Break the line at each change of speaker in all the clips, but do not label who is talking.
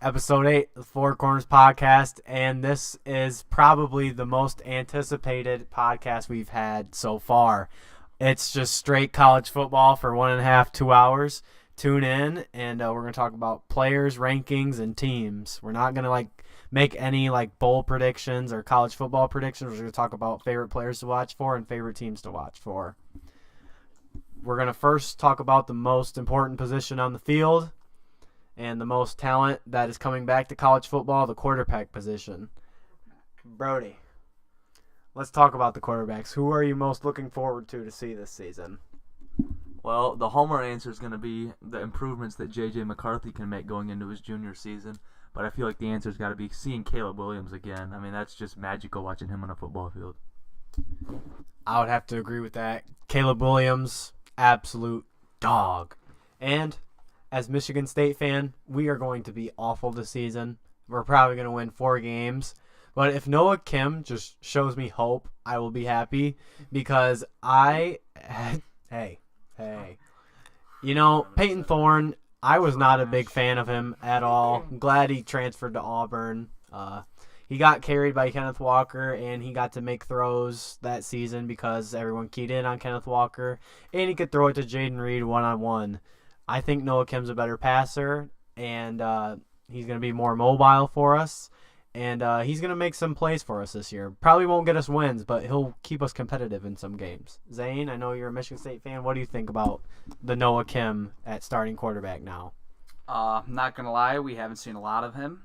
Episode 8 of the Four Corners Podcast, and this is probably the most anticipated podcast we've had so far. It's just straight college football for 1.5, 2 hours. Tune in, and we're going to talk about players, rankings, and teams. We're not going to make any bowl predictions or college football predictions. We're going to talk about favorite players to watch for and favorite teams to watch for. We're going to first talk about the most important position on the field and the most talent that is coming back to college football, the quarterback position. Brody, let's talk about the quarterbacks. Who are you most looking forward to see this season?
Well, the homer answer is going to be the improvements that J.J. McCarthy can make going into his junior season. But I feel like the answer's got to be seeing Caleb Williams again. I mean, that's just magical watching him on a football field.
I would have to agree with that. Caleb Williams, absolute dog. And as Michigan State fan, we are going to be awful this season. We're probably going to win 4 games. But if Noah Kim just shows me hope, I will be happy because hey. Peyton Thorne, I was not a big fan of him at all. I'm glad he transferred to Auburn. He got carried by Kenneth Walker, and he got to make throws that season because everyone keyed in on Kenneth Walker, and he could throw it to Jaden Reed one-on-one. I think Noah Kim's a better passer, and he's going to be more mobile for us, and he's going to make some plays for us this year. Probably won't get us wins, but he'll keep us competitive in some games. Zane, I know you're a Michigan State fan. What do you think about the Noah Kim at starting quarterback now?
I'm not going to lie, we haven't seen a lot of him,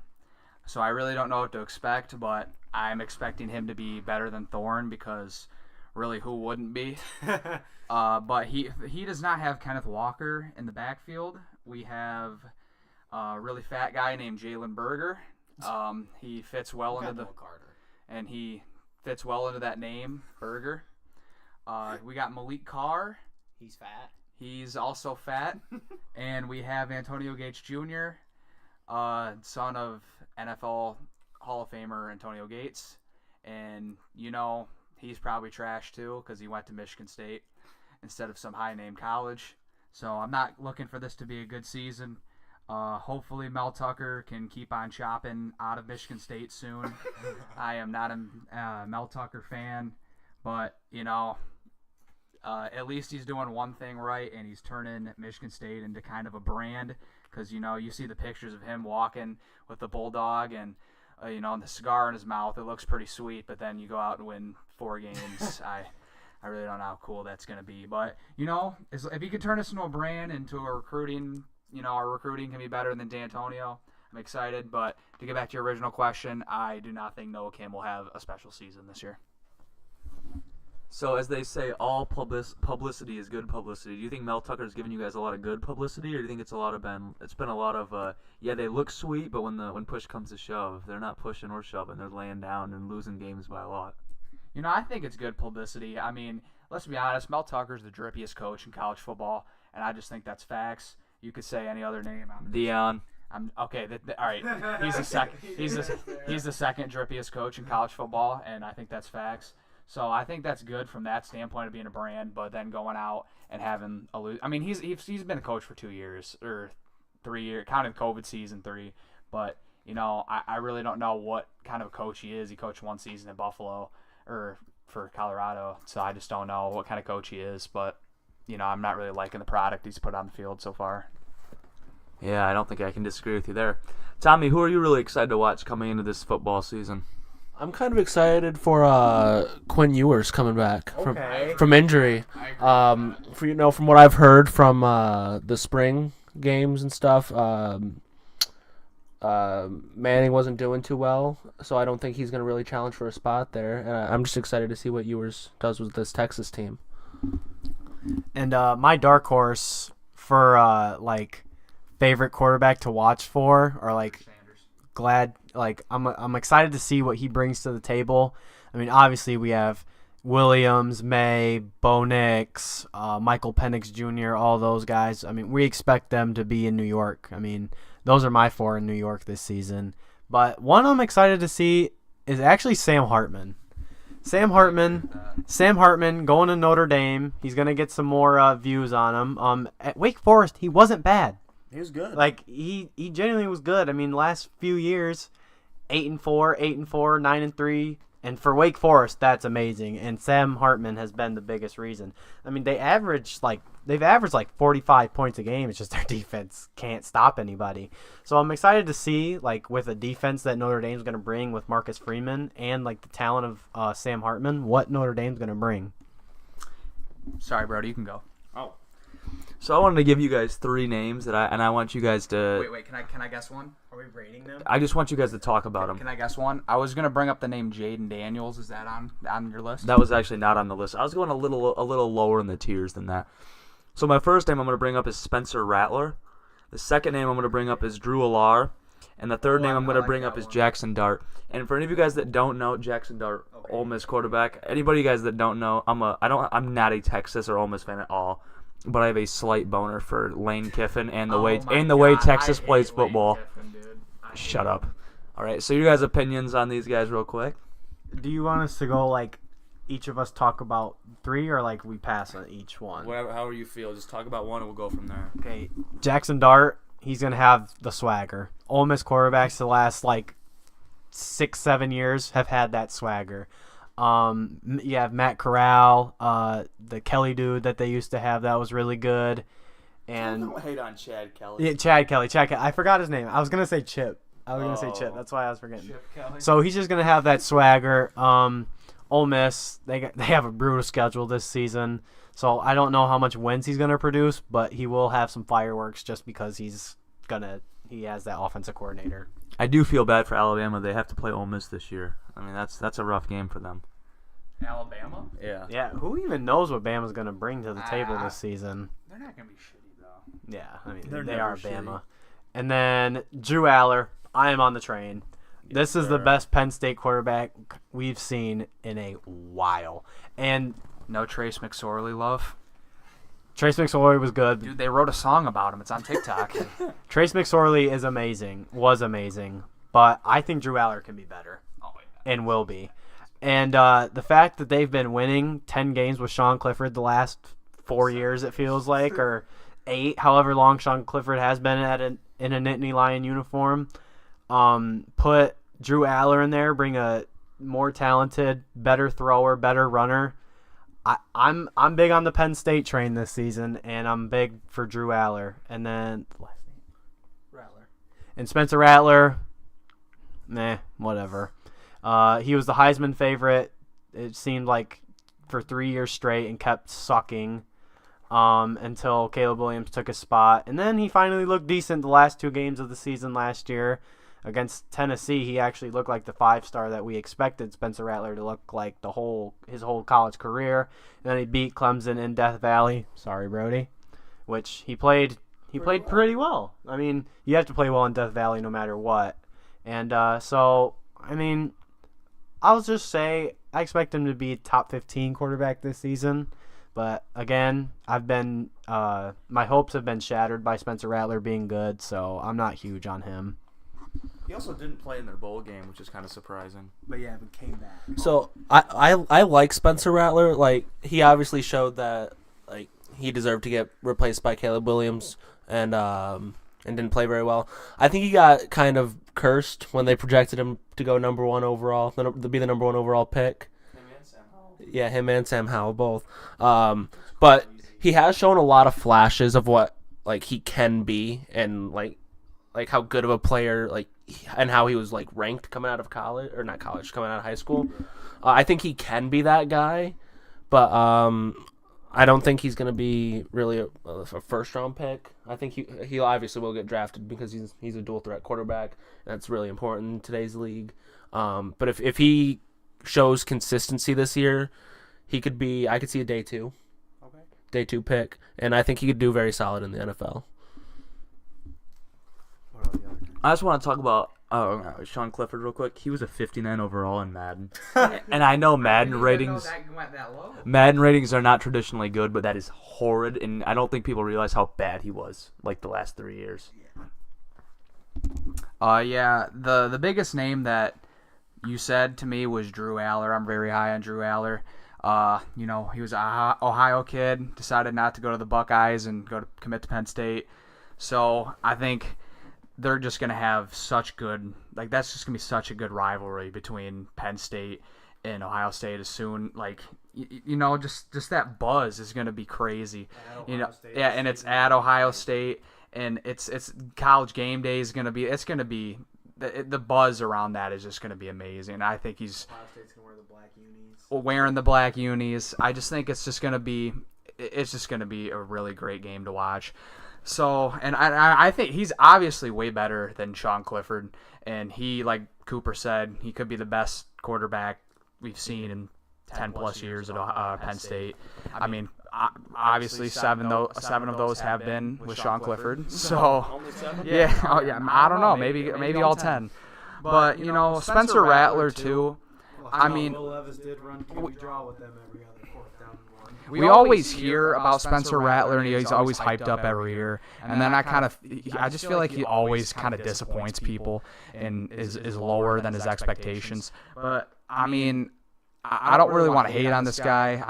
so I really don't know what to expect, but I'm expecting him to be better than Thorne because really who wouldn't be? But he does not have Kenneth Walker in the backfield. We have a really fat guy named Jalen Berger. He fits well into he fits well into that name, Berger. We got Malik Carr.
He's fat.
He's also fat. And we have Antonio Gates Jr., son of NFL Hall of Famer Antonio Gates. And, he's probably trash too because he went to Michigan State instead of some high-name college. So I'm not looking for this to be a good season. Hopefully Mel Tucker can keep on chopping out of Michigan State soon. I am not a Mel Tucker fan, but, at least he's doing one thing right, and he's turning Michigan State into kind of a brand because, you see the pictures of him walking with the bulldog and, and the cigar in his mouth. It looks pretty sweet, but then you go out and win 4 games. I really don't know how cool that's going to be. But, if he could turn us into a brand, into a recruiting, our recruiting can be better than D'Antonio. I'm excited. But to get back to your original question, I do not think Noah Kim will have a special season this year.
So as they say, all publicity is good publicity. Do you think Mel Tucker's giving you guys a lot of good publicity, or do you think it's been a lot of they look sweet, but when push comes to shove, they're not pushing or shoving. They're laying down and losing games by a lot.
I think it's good publicity. I mean, let's be honest, Mel Tucker's the drippiest coach in college football, and I just think that's facts. You could say any other name.
Deion.
All right. He's the second. He's the second drippiest coach in college football, and I think that's facts. So I think that's good from that standpoint of being a brand, but then going out and having a lose. I mean, he's been a coach for 2 years or 3 years, counting COVID season 3. But I really don't know what kind of a coach he is. He coached 1 season at Buffalo or for Colorado, so I just don't know what kind of coach he is. But I'm not really liking the product he's put on the field so far.
Yeah, I don't think I can disagree with you there. Tommy, who are you really excited to watch coming into this football season?
I'm kind of excited for Quinn Ewers coming back from injury. From what I've heard from the spring games and stuff, Manning wasn't doing too well, so I don't think he's going to really challenge for a spot there. And I'm just excited to see what Ewers does with this Texas team.
And my dark horse for favorite quarterback to watch for, or I'm excited to see what he brings to the table. I mean, obviously we have Williams, May, Bo Nix, Michael Penix Jr., all those guys. I mean, we expect them to be in New York. I mean, those are my 4 in New York this season. But one I'm excited to see is actually Sam Hartman. Sam Hartman going to Notre Dame. He's going to get some more views on him. At Wake Forest, he wasn't bad.
He was good.
Like he genuinely was good. I mean, last few years, 8-4, 8-4, 9-3, and for Wake Forest, that's amazing. And Sam Hartman has been the biggest reason. I mean, they've averaged like 45 points a game. It's just their defense can't stop anybody. So I'm excited to see, like, with a defense that Notre Dame's going to bring with Marcus Freeman and like the talent of Sam Hartman, what Notre Dame's going to bring.
Sorry, Brody, you can go.
So I wanted to give you guys 3 names that I want you guys to.
Wait. Can I guess one?
Are we rating them?
I just want you guys to talk about them.
Can I guess one? I was gonna bring up the name Jaden Daniels. Is that on your list?
That was actually not on the list. I was going a little lower in the tiers than that. So my first name I'm going to bring up is Spencer Rattler. The second name I'm going to bring up is Drew Alar. And the third name I'm going to bring up is Jackson Dart. And for any of you guys that don't know, Jackson Dart, Ole Miss quarterback. Anybody you guys that don't know, I'm not a Texas or Ole Miss fan at all, but I have a slight boner for Lane Kiffin and the way Texas plays football. Shut up. All right, so you guys' opinions on these guys real quick.
Do you want us to go like each of us talk about 3 or like we pass on each one?
Whatever, however you feel. Just talk about one and we'll go from there.
Okay, Jackson Dart, he's going to have the swagger. Ole Miss quarterbacks the last like 6-7 years have had that swagger. You have Matt Corral, the Kelly dude that they used to have that was really good. And
Don't hate on Chad Kelly.
yeah, Chad Kelly. I forgot his name. I was going to say Chip. That's why I was forgetting. So he's just going to have that swagger. Ole Miss, they have a brutal schedule this season. So I don't know how much wins he's going to produce, but he will have some fireworks just because he has that offensive coordinator.
I do feel bad for Alabama. They have to play Ole Miss this year. I mean, that's a rough game for them.
Alabama?
Yeah.
Yeah, who even knows what Bama's going to bring to the table this season?
They're not gonna be shitty though.
Yeah, I mean,
They're
they are
never
Bama.
shitty.
And then Drew Aller, I am on the train. This is the best Penn State quarterback we've seen in a while. And
No Trace McSorley love.
Trace McSorley was good.
Dude, they wrote a song about him. It's on TikTok.
Trace McSorley was amazing. But I think Drew Aller can be better and will be. And the fact that they've been winning 10 games with Sean Clifford the last 4 years, it feels like, or 8, however long Sean Clifford has been in a Nittany Lion uniform, put Drew Aller in there, bring a more talented, better thrower, better runner. I'm big on the Penn State train this season, and I'm big for Drew Aller. And then last name, Rattler, and Spencer Rattler. Whatever. He was the Heisman favorite. It seemed like for 3 years straight, and kept sucking until Caleb Williams took his spot, and then he finally looked decent the last 2 games of the season last year. Against Tennessee, he actually looked like the 5-star that we expected Spencer Rattler to look like his whole college career. And then he beat Clemson in Death Valley. Sorry, Brody. Which he played pretty well. I mean, you have to play well in Death Valley no matter what. And so, I mean, I'll just say I expect him to be a top 15 quarterback this season. But again, my hopes have been shattered by Spencer Rattler being good, so I'm not huge on him.
He also didn't play in their bowl game, which is kind of surprising.
But yeah, but came back.
So I like Spencer Rattler. Like, he obviously showed that like he deserved to get replaced by Caleb Williams and didn't play very well. I think he got kind of cursed when they projected him to go number 1 overall, to be the number 1 overall pick.
Him and Sam Howell.
Yeah, him and Sam Howell both. But he has shown a lot of flashes of what like he can be, and like how good of a player and how he was like ranked coming out of coming out of high school. I think he can be that guy, but I don't think he's going to be really a first round pick. I think he obviously will get drafted because he's a dual threat quarterback. That's really important in today's league. But if he shows consistency this year, I could see a day 2 pick, and I think he could do very solid in the NFL.
I just want to talk about Sean Clifford real quick. He was a 59 overall in Madden. And I know Madden ratings are not traditionally good, but that is horrid, and I don't think people realize how bad he was like the last 3 years.
Yeah, the biggest name that you said to me was Drew Aller. I'm very high on Drew Aller. He was an Ohio kid, decided not to go to the Buckeyes and commit to Penn State. So I think they're just going to have such good – like that's just going to be such a good rivalry between Penn State and Ohio State as soon – like, just that buzz is going to be crazy. Yeah, and it's at Ohio State, and it's College game day is going to be – it's going to be – the buzz around that is just going to be amazing. I think he's –
Ohio State's going to wear the black unis.
Wearing the black unis. I just think it's just going to be a really great game to watch. So, and I think he's obviously way better than Sean Clifford, and he, like Cooper said, he could be the best quarterback we've seen in 10 plus years at Penn State. I mean, obviously seven of those have been with Sean Clifford. So, yeah, I don't know, maybe all 10. But Spencer Rattler too. I mean,
Will Levis did run QB draw with them every other fourth down and one.
We always hear about Spencer Rattler, and he's always hyped up every year. And then I just feel like he always kind of disappoints people and is lower than his expectations. But I mean, I don't really want to hate on this guy.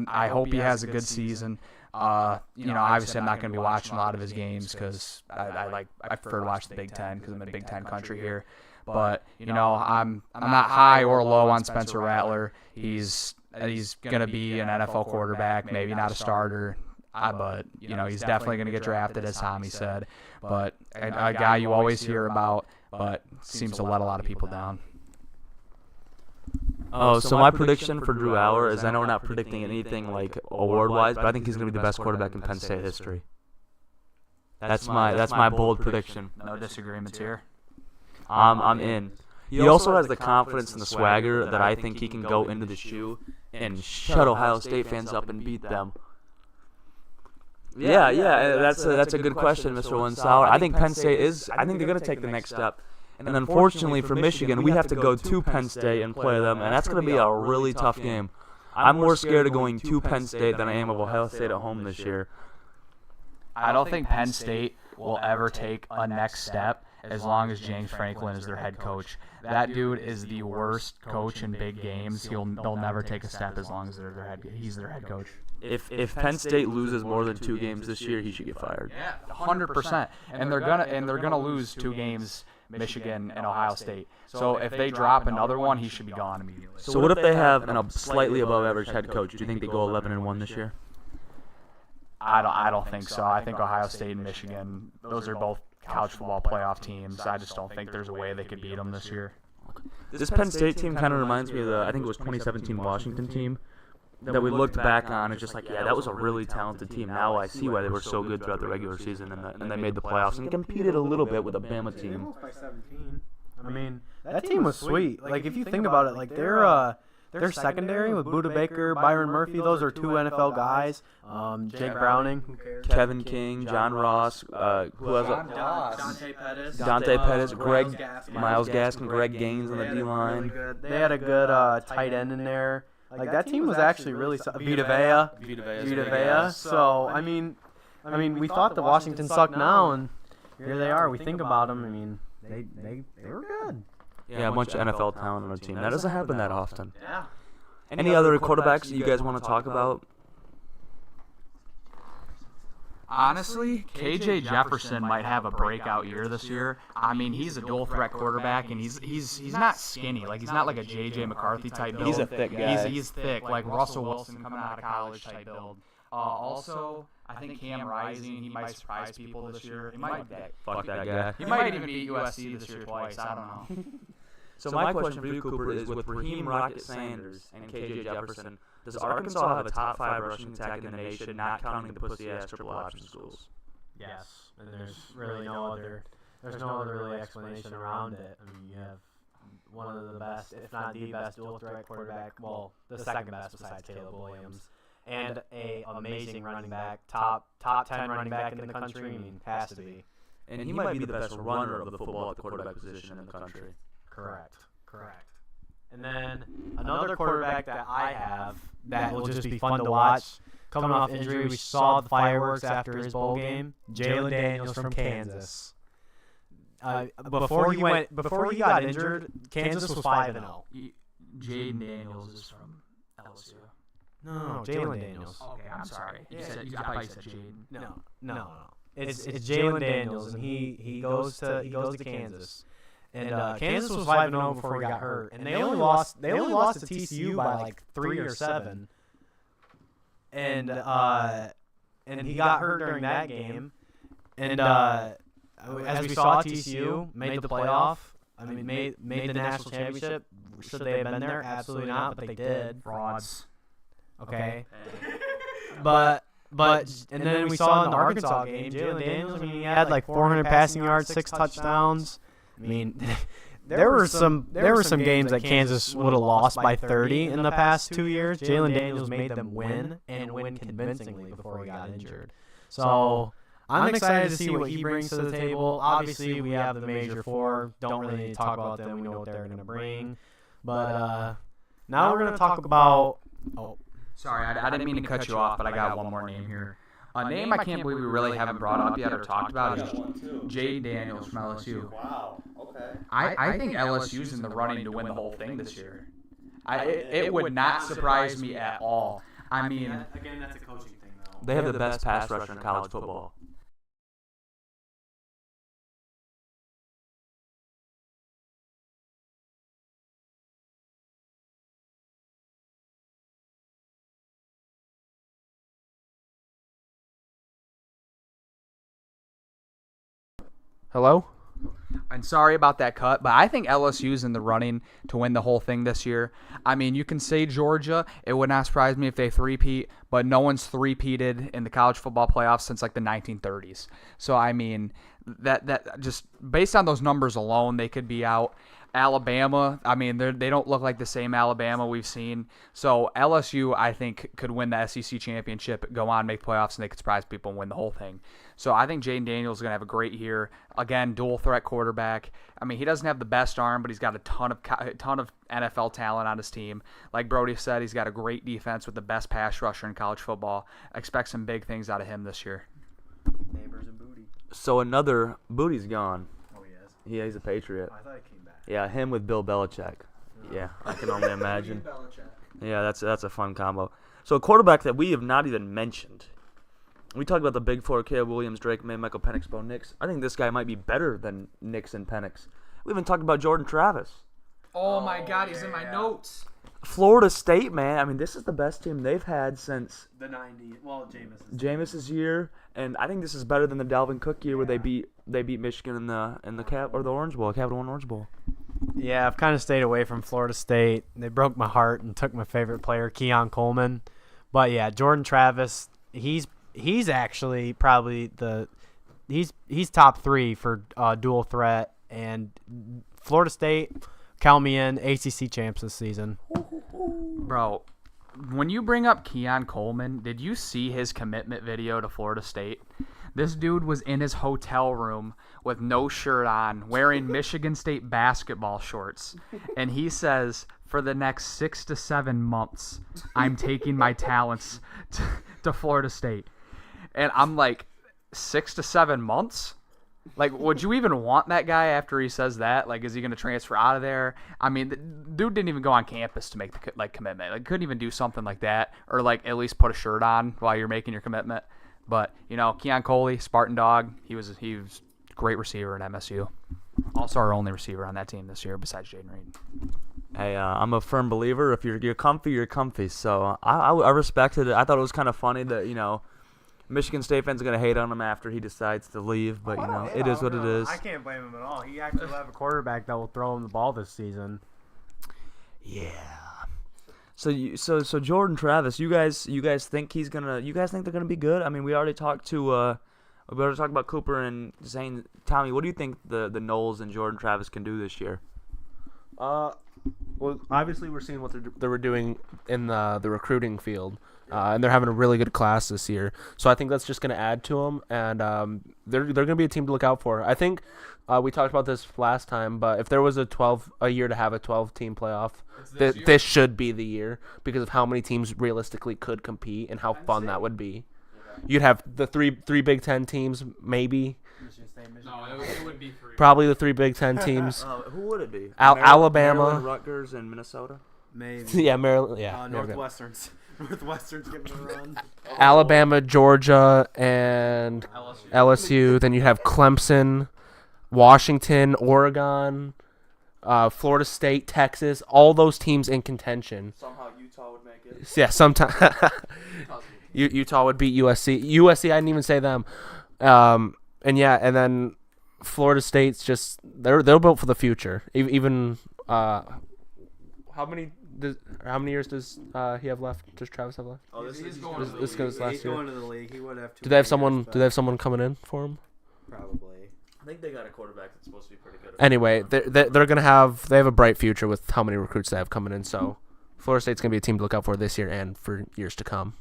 I hope he has a good season. Obviously I'm not going to be watching a lot of his games because I prefer to watch the Big Ten because I'm in Big Ten country here. But I'm not high or low on Spencer Rattler. He's going to be an NFL quarterback, maybe not a starter, but he's definitely going to get drafted, as Tommy said. But a guy you always hear about, but seems to let a lot of people down.
Oh, so my prediction for Drew Allar is, I know we're not predicting anything like award-wise, but I think he's going to be the best quarterback in Penn State history. That's my bold prediction.
No disagreements here.
I'm in. He also has the confidence and the swagger that I think he can go into the shoe and shut Ohio State fans up and beat them. Yeah, that's a good question, Mr. Winsauer. I think Penn State I think they're going to take the next step. And unfortunately for Michigan, we have to go to Penn State and play them, and that's going to be a really tough game. I'm more scared of going to Penn State than I am of Ohio State at home this year.
I don't think Penn State will ever take a next step as long as James Franklin is their head coach. That dude is the worst coach in big games. They'll never take a step as long as he's their head coach.
If Penn State loses more than 2 games this year, he should get fired.
Yeah, 100%. And they're gonna lose 2 games, Michigan and Ohio State. So if they drop another one, he should be gone immediately.
So what if they have a slightly above average head coach? Do you think they go 11-1 this year?
I don't think so. I think Ohio State and Michigan, those are both college football playoff teams. I just don't think there's a way they could beat them this year.
This Penn State team kind of reminds me of I think it was 2017 Washington team that we looked back on. It's just like, yeah, that was a really talented team. Now I see why they were so good throughout the regular season and they made the playoffs and competed a little bit with a Bama team.
By 17. I mean, that team was sweet. Like, if you think about it, like their secondary with Budda Baker, Byron Murphy, those are 2 NFL guys. Jake Browning, who cares?
Kevin King, John Ross, who has Dante Pettis, Myles Gaskin, Greg Gaines on the D-line.
They had a good tight end in there. Like, that team was actually really Vita Vea. So, I mean, we thought that Washington sucked now, and here they are. We think about them. I mean, they were good.
Yeah, a bunch of NFL talent on the team. That doesn't happen that often.
Yeah.
Any other quarterbacks that you guys want to talk about?
Honestly, KJ Jefferson might have a breakout year this year. I mean, he's a dual threat quarterback, and he's not skinny. Like, he's not like a J.J. McCarthy type build.
He's a thick guy.
He's thick, like Russell Wilson coming out of college type build. Also, I think Cam Rising, he might surprise people this year.
Fuck that guy.
He might even beat USC this year twice. I don't know.
So my question for you, Cooper, is with Raheem Rocket Sanders and KJ Jefferson, does Arkansas have a top 5 rushing attack in the nation, not counting the pussy-ass triple option schools?
Yes, and there's really no other really explanation around it. I mean, you have one of the best, if not the best, dual threat quarterback. Well, the second best besides Caleb Williams, and a amazing running back, top 10 running back in the country. I mean, has to be.
And he might be the best runner of the football at the quarterback position in the country.
Correct. And then another quarterback that I have that will just be fun to watch, coming off injury, we saw the fireworks after his bowl game. Jalen Daniels from Kansas. Before he got injured, Kansas was 5-0.
Jaden Daniels is from LSU.
No, Jalen Daniels.
Okay, I'm sorry. I thought you said Jaden.
No. it's Jalen Daniels, and he goes to Kansas. And Kansas was 5-0 before he got hurt, and they only lost to TCU by like 3 or 7. And he got hurt during that game. And as we saw, TCU made the playoff. I mean, made the national championship. Should they have been there? Absolutely not, but they did.
Frauds.
Okay. But and then we saw in the Arkansas game, Jalen Daniels, I mean, he had like 400 passing yards, 6 touchdowns. I mean, there were some games that Kansas would have lost by 30 in the past 2 years. Jalen Daniels made them win and win convincingly before he got injured. So I'm excited to see what he brings to the table. Obviously, we have the major 4. Don't really need to talk about them. We know what they're going to bring. But now we're going to talk about
Sorry, I didn't mean to cut you off, but I got one more name here. A name I can't believe we really haven't brought up yet or talked about is Jay Daniels from LSU.
Wow. Okay.
I think LSU's in the running to win the whole thing this year. It would not surprise me at all. I mean,
again, that's a coaching thing, though.
They have the best pass rusher in college football.
Hello?
I'm sorry about that cut, but I think LSU's in the running to win the whole thing this year. I mean, you can say Georgia. It would not surprise me if they three-peat, but no one's three-peated in the college football playoffs since like the 1930s. So, I mean, that just based on those numbers alone, they could be out. Alabama, I mean, they don't look like the same Alabama we've seen. So LSU, I think, could win the SEC championship, go on, make playoffs, and they could surprise people and win the whole thing. So I think Jaden Daniels is going to have a great year. Again, dual threat quarterback. I mean, he doesn't have the best arm, but he's got a ton of NFL talent on his team. Like Brody said, he's got a great defense with the best pass rusher in college football. I expect some big things out of him this year.
Neighbors and Booty.
So another Booty's gone.
Oh, he is?
Yeah, he's a Patriot.
I thought he came back.
Yeah, him with Bill Belichick. Yeah, I can only imagine. Yeah, that's a fun combo. So a quarterback that we have not even mentioned. We talked about the big 4, Caleb Williams, Drake May, Michael Penix, Bo Nix. I think this guy might be better than Nix and Penix. We haven't talked about Jordan Travis.
Oh my God, he's in my notes.
Florida State, man. I mean, this is the best team they've had since
The 90s. Well,
Jameis's year, and I think this is better than the Dalvin Cook year where they beat Michigan in the Cap or the Orange Bowl, Capital One Orange Bowl.
Yeah, I've kind of stayed away from Florida State. They broke my heart and took my favorite player, Keon Coleman. But yeah, Jordan Travis, he's actually probably he's top 3 for dual threat. And Florida State, count me in, ACC champs this season.
Bro, when you bring up Keon Coleman, did you see his commitment video to Florida State? This dude was in his hotel room with no shirt on, wearing Michigan State basketball shorts. And he says, for the next 6 to 7 months, I'm taking my talents to Florida State. And I'm like, 6 to 7 months? Like, would you even want that guy after he says that? Like, is he going to transfer out of there? I mean, the dude didn't even go on campus to make the commitment. Like, couldn't even do something like that, or like at least put a shirt on while you're making your commitment. But Keon Coley, Spartan Dog, he was a great receiver at MSU. Also, our only receiver on that team this year besides Jaden Reed.
Hey, I'm a firm believer. If you're comfy, you're comfy. So I respected it. I thought it was kind of funny that Michigan State fans are going to hate on him after he decides to leave, but it is what it is.
I can't blame him at all. He actually will have a quarterback that will throw him the ball this season.
Yeah. So Jordan Travis, you guys think they're gonna be good? I mean, we already talked about Cooper and Zane. Tommy, what do you think the Knowles and Jordan Travis can do this year?
Well, obviously we're seeing what they were doing in the recruiting field, and they're having a really good class this year. So I think that's just going to add to them, and they're going to be a team to look out for. I think we talked about this last time, but if there was a year to have a 12-team playoff, this should be the year because of how many teams realistically could compete and how fun that would be. You'd have the three Big Ten teams, maybe.
No, it would be 3.
Probably the 3 Big Ten teams.
Who would it be?
Alabama,
Maryland, Rutgers, and Minnesota.
Maybe.
Yeah, Maryland. Yeah,
Northwestern's. Northwestern's giving a run.
Alabama, Georgia, and LSU. Then you have Clemson, Washington, Oregon, Florida State, Texas. All those teams in contention.
Somehow Utah would make it.
Yeah, sometime Utah would beat USC. USC, I didn't even say them. And then Florida State's just they're built for the future. Even how many years does he have left? Does Travis have left?
Oh,
He's going to the
This goes
He's
last year.
going to the league. He would have two.
Do they have
more
someone?
years,
Do they have someone coming in for him?
Probably.
I think they got a quarterback that's supposed to be pretty good.
Anyway, they're gonna have a bright future with how many recruits they have coming in. So Florida State's gonna be a team to look out for this year and for years to come.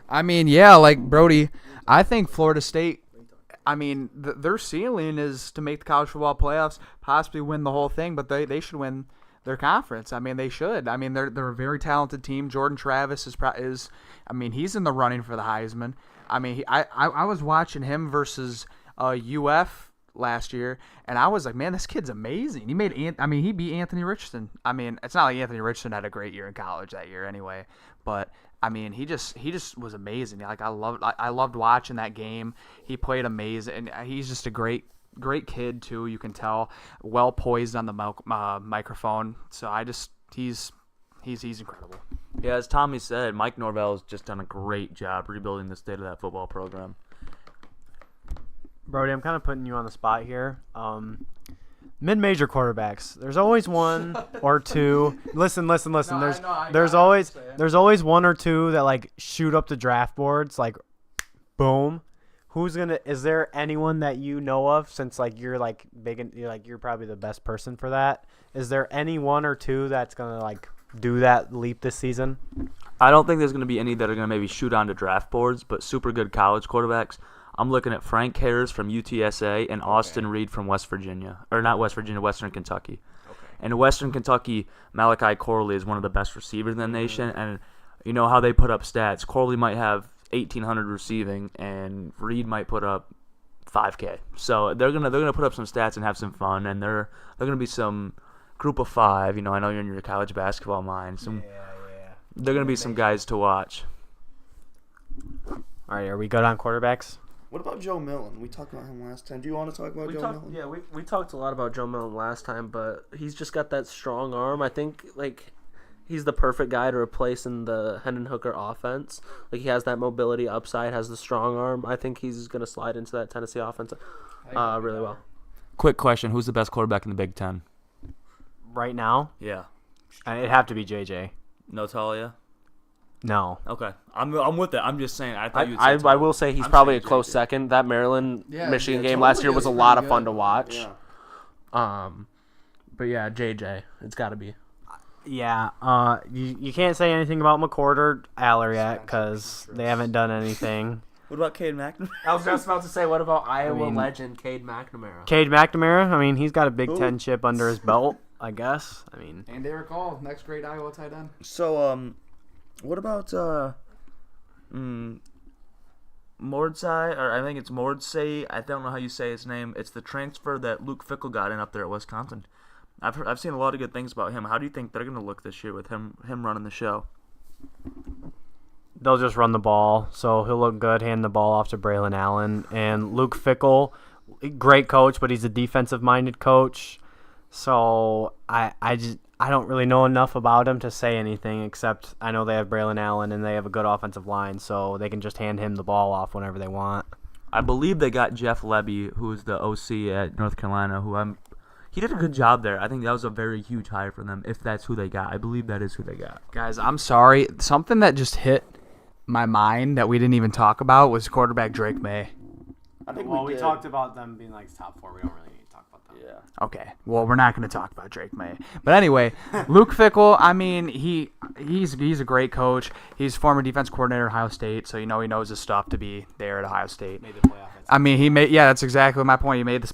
I mean, yeah, like Brody, I think Florida State, I mean, their ceiling is to make the college football playoffs, possibly win the whole thing, but they should win their conference. I mean, they should. I mean, they're a very talented team. Jordan Travis is I mean, he's in the running for the Heisman. I mean, I was watching him versus UF last year, and I was like, man, this kid's amazing. He beat Anthony Richardson. I mean, it's not like Anthony Richardson had a great year in college that year anyway, but I mean, he just was amazing. Like I loved watching that game. He played amazing, and he's just a great kid too. You can tell, well poised on the microphone. So he's incredible.
Yeah, as Tommy said, Mike Norvell has just done a great job rebuilding the state of that football program.
Brody, I'm kind of putting you on the spot here. Mid-major quarterbacks. There's always one or two. Listen. There's always one or two that like shoot up the draft boards. Like, boom. Is there anyone that you know of? Since like you're like big and you're probably the best person for that. Is there any one or two that's gonna like do that leap this season?
I don't think there's going to be any that are going to maybe shoot onto draft boards, but super good college quarterbacks. I'm looking at Frank Harris from UTSA and Austin Reed from West Virginia. Or not West Virginia, Western Kentucky. Okay. And in Western Kentucky, Malachi Corley is one of the best receivers in the nation. And you know how they put up stats. Corley might have 1,800 receiving, and Reed might put up 5K. So they're gonna put up some stats and have some fun. And they're gonna be some group of five. You know, I know you're in your college basketball mind. They're gonna be some guys to watch.
All right, are we good on quarterbacks?
What about Joe Milton? We talked about him last time. Do you want to talk about Joe Milton?
Yeah, we talked a lot about Joe Milton last time, but he's just got that strong arm. I think like he's the perfect guy to replace in the Hendon Hooker offense. Like he has that mobility upside, has the strong arm. I think he's gonna slide into that Tennessee offense really well.
Quick question: who's the best quarterback in the Big Ten?
Right now,
Yeah,
it'd have to be JJ.
no Talia.
No.
Okay, I'm with it. I'm just saying. I thought you'd say
I
Talia.
will say he's
I'm
probably a
saying
close
JJ.
second. That Maryland Michigan game
totally
last year was a
is
lot
pretty
of fun
good.
to watch.
Yeah.
But yeah, JJ, it's got to be.
Yeah. You can't say anything about McCord or Aller yet because they haven't done anything.
What about Cade McNamara?
I was just about to say, what about Iowa
mean-
legend Cade McNamara?
Cade McNamara. I mean, he's got a Big Ten chip under his belt. I guess. I mean,
And Derek Hall, next great Iowa tight end.
So, what about Mordsai, or I think it's Mordsai. I don't know how you say his name. It's the transfer that Luke Fickell got in up there at Wisconsin. I've seen a lot of good things about him. How do you think they're going to look this year with him running the show?
they'll just run the ball, so he'll look good, hand the ball off to Braylon Allen. And Luke Fickell, great coach, but he's a defensive-minded coach. So I don't really know enough about him to say anything, except I know they have Braylon Allen and they have a good offensive line, so they can just hand him the ball off whenever they want.
I believe they got Jeff Lebby, who is the OC at North Carolina, he did a good job there. I think that was a very huge hire for them, if that's who they got. I believe that is who they got.
Guys, I'm sorry. Something that just hit my mind that we didn't even talk about was quarterback Drake May.
I think
Well, we
did.
talked about them being like top four. We don't really need to talk about them.
Yeah.
Okay, well, we're not going to talk about Drake May. But anyway, Luke Fickell, I mean, he's a great coach. He's former defense coordinator at Ohio State, so he knows his stuff to be there at Ohio State.
Made the playoff.
I mean, that's exactly my point. He made the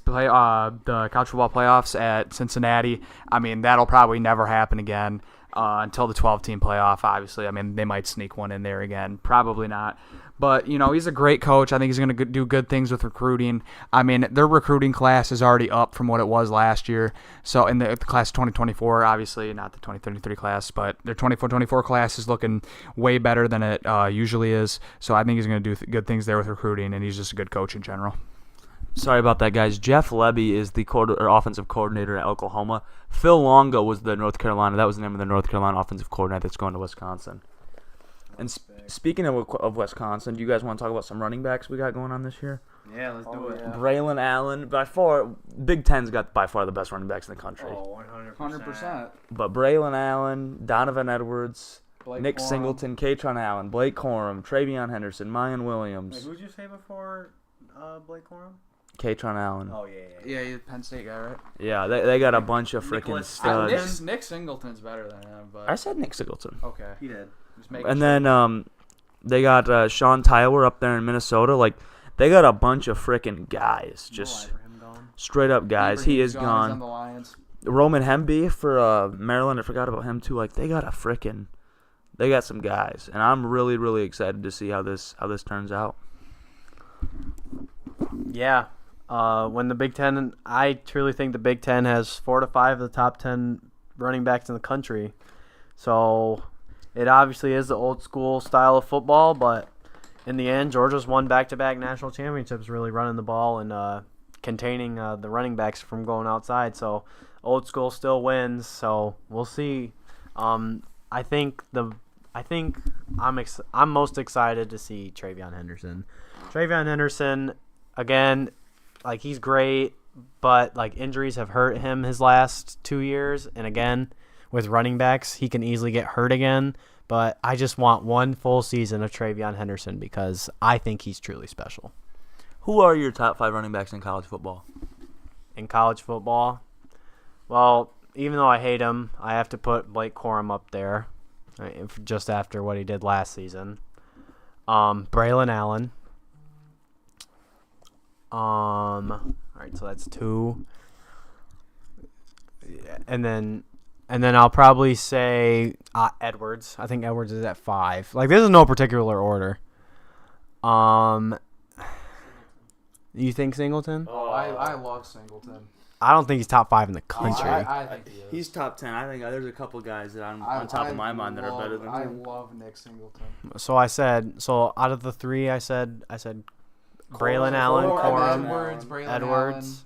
college football playoffs at Cincinnati. I mean, that'll probably never happen again until the 12-team playoff, obviously. I mean, they might sneak one in there again. Probably not. But, he's a great coach. I think he's going to do good things with recruiting. I mean, their recruiting class is already up from what it was last year. So in the class 2024, obviously, not the 2033 class, but their 24-24 class is looking way better than it usually is. So I think he's going to do good things there with recruiting, and he's just a good coach in general.
Sorry about that, guys. Jeff Lebby is the offensive coordinator at Oklahoma. Phil Longo was the North Carolina. That was the name of the North Carolina offensive coordinator that's going to Wisconsin. And speaking of Wisconsin, do you guys want to talk about some running backs we got going on this year?
Yeah, let's do it.
Yeah.
Braylon Allen, by far, Big Ten's got by far the best running backs in the country.
Oh, 100%.
But Braylon Allen, Donovan Edwards,
Blake
Nick
Corum.
Singleton, Katron Allen, Blake Corum, Travion Henderson, Mayan
Wait,
Williams,
who'd you say before Blake Corum?
Katron Allen.
Oh, yeah.
Yeah, he's a Penn State guy, right?
Yeah, they got a bunch of freaking
Nicholas
studs.
Nick Singleton's better than him, but
I said Nick Singleton.
okay.
He did.
Just making
And
sure.
then they got Sean Tyler up there in Minnesota. Like, they got a bunch of freaking guys, just straight up guys. He is
He's on
gone.
the Lions.
Roman Hemby for Maryland. I forgot about him too. Like, they got some guys, and I'm really, really excited to see how this turns out.
Yeah. When the Big Ten, I truly think the Big Ten has 4 to 5 of the top 10 running backs in the country. So it obviously is the old school style of football, but in the end, Georgia's won back-to-back national championships really running the ball and containing the running backs from going outside. So old school still wins. So we'll see. I think I'm most excited to see Travion Henderson. Travion Henderson, again, like, he's great, but like, injuries have hurt him his last 2 years, and again, with running backs, he can easily get hurt again. But I just want one full season of Travion Henderson because I think he's truly special.
Who are your top 5 running backs in college football?
In college football, well, even though I hate him, I have to put Blake Corum up there, just after what he did last season. Braylon Allen. All right, so that's 2. And then I'll probably say Edwards. I think Edwards is at 5. Like, this is no particular order. You think Singleton?
Oh, I love Singleton.
I don't think he's top 5 in the country.
I think he is.
He's top 10. I think there's a couple guys that on top of my mind that are better than
I
him.
love Nick Singleton.
So out of the 3, I said Braylon Allen, Corum, Edwards.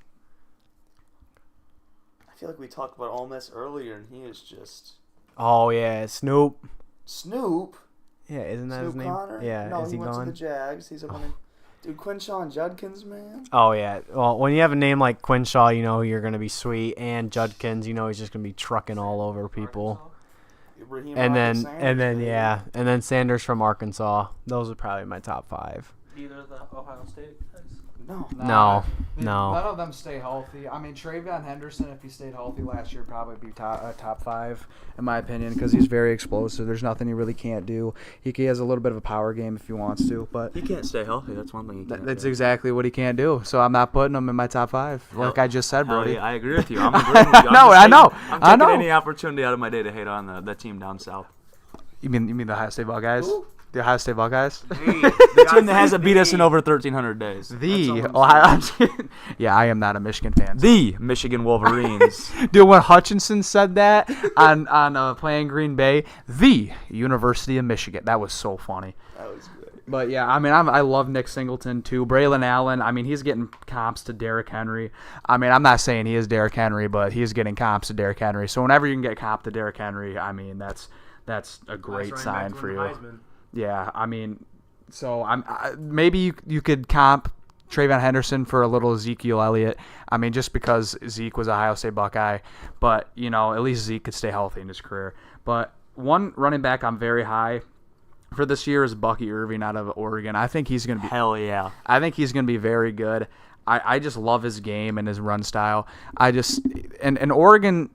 I feel like we talked about Ole Miss earlier, and he is just
Oh yeah, Snoop.
Snoop.
Yeah, isn't that
Snoop
his name?
Connor.
Yeah,
no,
is he
went
gone?
to the Jags. He's up on. Dude, Quinshawn Judkins, man.
Oh yeah. Well, when you have a name like Quinshaw, you know you're gonna be sweet, and Judkins, you know he's just gonna be trucking all over people.
Raheem
And
Rocket
then
Sanders, baby.
and then Sanders from Arkansas. Those are probably my top 5.
Either the Ohio State guys.
No.
No.
None of them stay healthy. I mean, Travion Henderson, if he stayed healthy last year, probably be top 5 in my opinion because he's very explosive. There's nothing he really can't do. He has a little bit of a power game if he wants to, but
He can't stay healthy. That's one thing he can't
that's
do.
exactly what he can't do. So I'm not putting him in my top 5, like I just said,
Hell
Brody.
yeah, I agree with you. I'm agreeing with you.
No, I know.
I'm
I
taking
know.
any opportunity out of my day to hate on the team down south.
You mean the Ohio State Buckeyes? The Ohio State Buckeyes?
The team that hasn't beat us in over 1,300 days.
The Ohio. Yeah, I am not a Michigan fan.
The Michigan Wolverines.
Dude, when Hutchinson said that on playing Green Bay, the University of Michigan, that was so funny.
That was good.
But yeah, I mean, I love Nick Singleton too. Braylon Allen, I mean, he's getting comps to Derrick Henry. I mean, I'm not saying he is Derrick Henry, but he's getting comps to Derrick Henry. So whenever you can get comp to Derrick Henry, I mean, that's a great sign for you. Yeah, I mean, so maybe you could comp Travion Henderson for a little Ezekiel Elliott. I mean, just because Zeke was a Ohio State Buckeye, but you know, at least Zeke could stay healthy in his career. But one running back I'm very high for this year is Bucky Irving out of Oregon. I think he's going to be
Hell yeah.
I think he's going to be very good. I just love his game and his run style. And Oregon,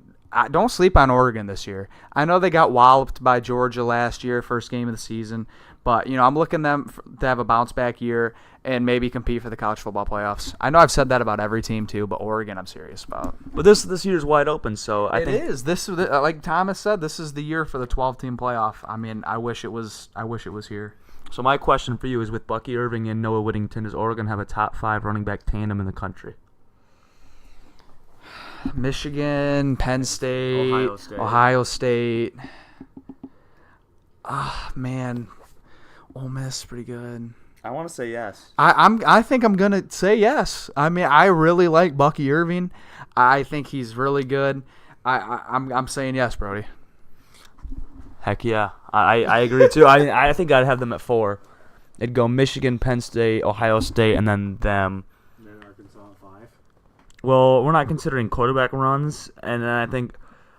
don't sleep on Oregon this year. I know they got walloped by Georgia last year, first game of the season, but you know I'm looking them to have a bounce back year and maybe compete for the college football playoffs. I know I've said that about every team too, but Oregon I'm serious about.
But this year's wide open, so I
It
think
is. This like Thomas said, this is the year for the 12-team playoff. I mean, I wish it was here.
So my question for you is: with Bucky Irving and Noah Whittington, does Oregon have a top 5 running back tandem in the country?
Michigan, Penn State,
Ohio State.
Ohio State. Ah, man, Ole Miss is pretty good.
I want to say yes.
I think I'm gonna say yes. I mean, I really like Bucky Irving. I think he's really good. I'm saying yes, Brody.
Heck yeah, I agree too. I think I'd have them at 4. It'd go Michigan, Penn State, Ohio State, and then them.
And then Arkansas at 5.
Well, we're not considering quarterback runs, and then I think,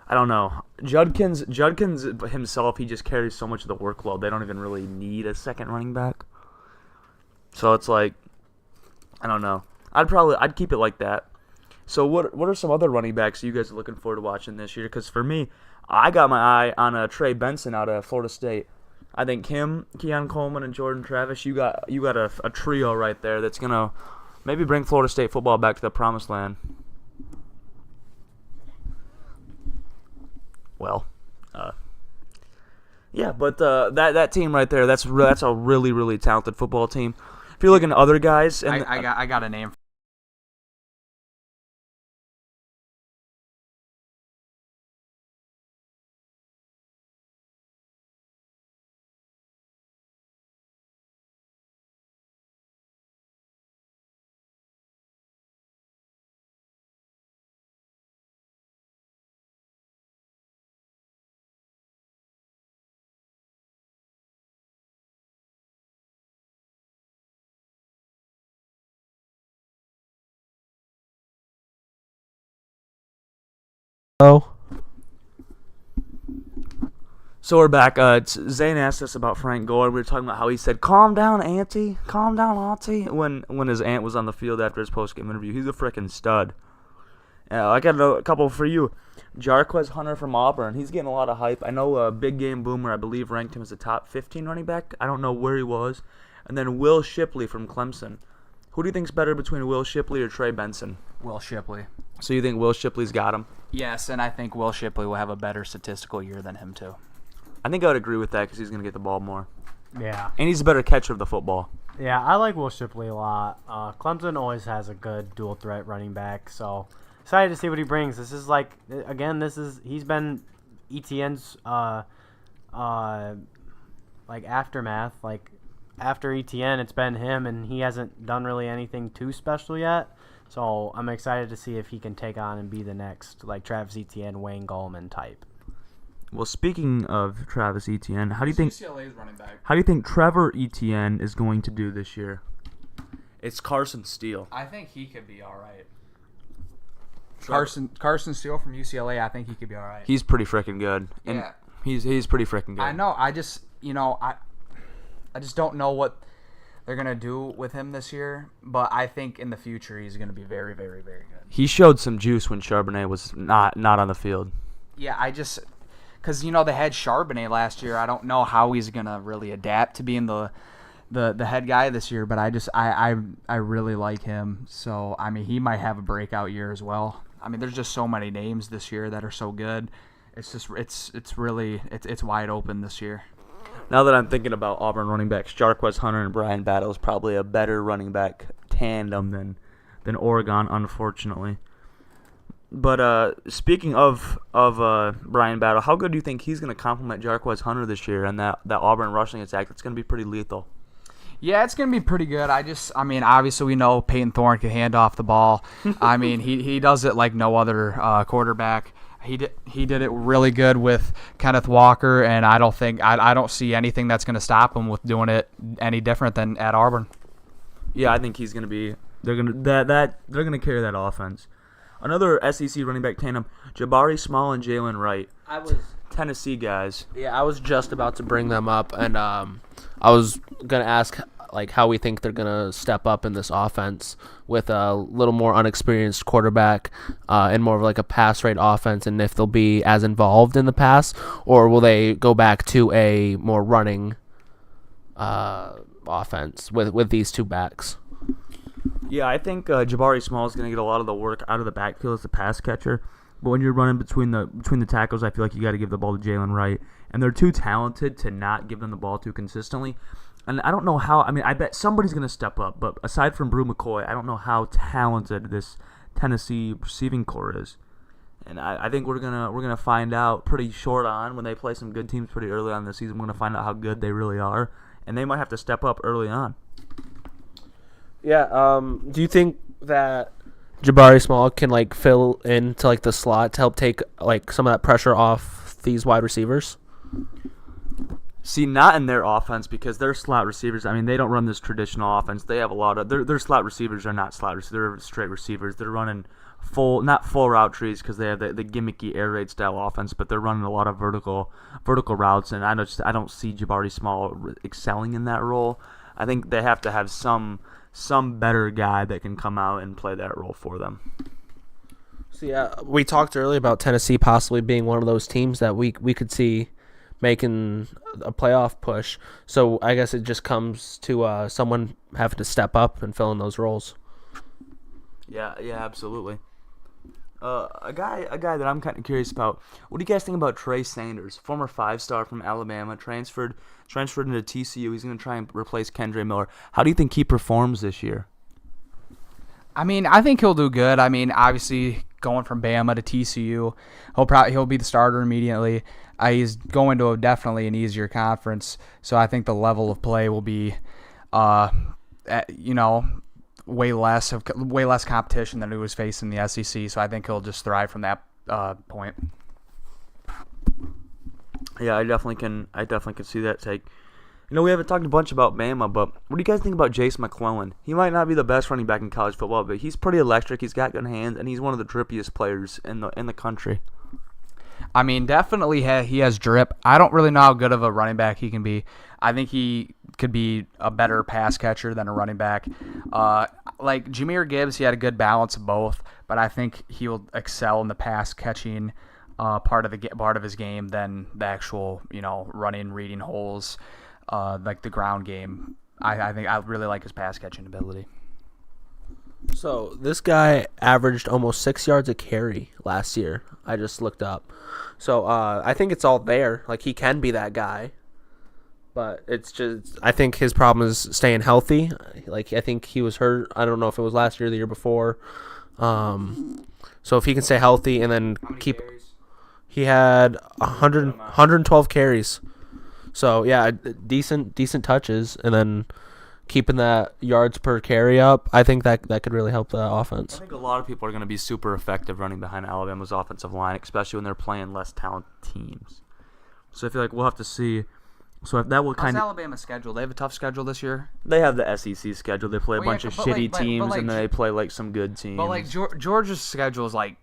I don't know, Judkins himself, he just carries so much of the workload. They don't even really need a second running back. So it's like, I don't know. I'd keep it like that. So what are some other running backs you guys are looking forward to watching this year? Because for me, I got my eye on Trey Benson out of Florida State. I think him, Keon Coleman, and Jordan Travis, you got a trio right there that's gonna maybe bring Florida State football back to the promised land. Well, yeah, but that team right there, that's a really, really talented football team. If you're looking at other guys, and
I got a name.
So we're back. Zane asked us about Frank Gore. We were talking about how he said, "Calm down, auntie. Calm down, auntie." When his aunt was on the field after his post-game interview, he's a freaking stud. I got a couple for you. Jarquez Hunter from Auburn. He's getting a lot of hype. I know Big Game Boomer, I believe, ranked him as a top 15 running back. I don't know where he was. And then Will Shipley from Clemson. Who do you think's better between Will Shipley or Trey Benson?
Will Shipley.
So you think Will Shipley's got him?
Yes, and I think Will Shipley will have a better statistical year than him too.
I think I would agree with that because he's going to get the ball more.
Yeah.
And he's a better catcher of the football.
Yeah, I like Will Shipley a lot. Clemson always has a good dual threat running back, so excited to see what he brings. This is like, again, he's been ETN's like aftermath. Like after ETN, it's been him, and he hasn't done really anything too special yet. So I'm excited to see if he can take on and be the next like Travis Etienne, Wayne Gallman type.
Well, speaking of Travis Etienne, how do you think
UCLA's running back?
How do you think Trevor Etienne is going to do this year? It's Carson Steele.
I think he could be all right. Carson Steele from UCLA. I think he could be all right.
He's pretty freaking good. And
Yeah.
He's pretty freaking good.
I know. I just don't know what they're gonna do with him this year. But I think in the future he's gonna be very, very, very good.
He showed some juice when Charbonnet was not on the field.
Yeah, because they had Charbonnet last year. I don't know how he's gonna really adapt to being the head guy this year, but I really like him. So I mean, he might have a breakout year as well. I mean, there's just so many names this year that are so good. It's just it's really wide open this year.
Now that I'm thinking about Auburn running backs, Jarquez Hunter and Brian Battle is probably a better running back tandem than Oregon, unfortunately. But speaking of Brian Battle, how good do you think he's going to complement Jarquez Hunter this year and that Auburn rushing attack? That's going to be pretty lethal.
Yeah, it's going to be pretty good. Obviously we know Peyton Thorne can hand off the ball. I mean, he does it like no other quarterback. He did it really good with Kenneth Walker, and I don't see anything that's going to stop him with doing it any different than at Auburn.
Yeah, I think he's going to be. They're going to carry that offense. Another SEC running back tandem: Jabari Small and Jalen Wright. Tennessee guys.
Yeah, I was just about to bring them up, and I was gonna ask like how we think they're gonna step up in this offense with a little more unexperienced quarterback and more of like a pass rate offense, and if they'll be as involved in the pass, or will they go back to a more running offense with these two backs?
Yeah, I think Jabari Small is going to get a lot of the work out of the backfield as a pass catcher. But when you're running between the tackles, I feel like you got to give the ball to Jalen Wright. And they're too talented to not give them the ball too consistently. And I don't know how. I mean, I bet somebody's going to step up. But aside from Brew McCoy, I don't know how talented this Tennessee receiving core is. And I think we're gonna find out pretty short on when they play some good teams pretty early on in the season. We're gonna find out how good they really are, and they might have to step up early on.
Yeah. Do you think that Jabari Small can like fill into like the slot to help take like some of that pressure off these wide receivers?
See, not in their offense because they're slot receivers. I mean, they don't run this traditional offense. They have a lot of their slot receivers are not slot receivers. They're straight receivers. They're running not full route trees because they have the gimmicky air raid style offense, but they're running a lot of vertical routes, and I don't see Jabari Small excelling in that role. I think they have to have some better guy that can come out and play that role for them.
So yeah, we talked earlier about Tennessee possibly being one of those teams that we could see making a playoff push. So I guess it just comes to someone having to step up and fill in those roles.
Yeah, absolutely. A guy that I'm kind of curious about. What do you guys think about Trey Sanders, former 5-star from Alabama, transferred into TCU? He's going to try and replace Kendre Miller. How do you think he performs this year?
I mean, I think he'll do good. I mean, obviously going from Bama to TCU, he'll be the starter immediately. He's going to definitely an easier conference, so I think the level of play will be, way less competition than he was facing in the SEC. So I think he'll just thrive from that point.
Yeah, I definitely can see that take. We haven't talked a bunch about Bama, but what do you guys think about Jace McClellan? He might not be the best running back in college football, but he's pretty electric. He's got good hands, and he's one of the drippiest players in the country.
I mean, definitely he has drip. I don't really know how good of a running back he can be. I think he could be a better pass catcher than a running back. Like Jahmyr Gibbs, he had a good balance of both, but I think he will excel in the pass catching part of his game than the actual running, reading holes, like the ground game. I think I really like his pass catching ability.
So this guy averaged almost 6 yards a carry last year. I just looked up. So I think it's all there. Like he can be that guy, but it's just I think his problem is staying healthy. Like I think he was hurt. I don't know if it was last year or the year before. So if he can stay healthy and then keep, he had 112 carries. So yeah, decent touches, and then keeping that yards per carry up, I think that could really help the offense.
I think a lot of people are going to be super effective running behind Alabama's offensive line, especially when they're playing less talented teams. So I feel like we'll have to see. So if that will kind
How's
of
Alabama's schedule? They have a tough schedule this year.
they have the SEC schedule. They play a bunch of
but
shitty teams,
like
and then they play like some good teams.
But like Georgia's schedule is like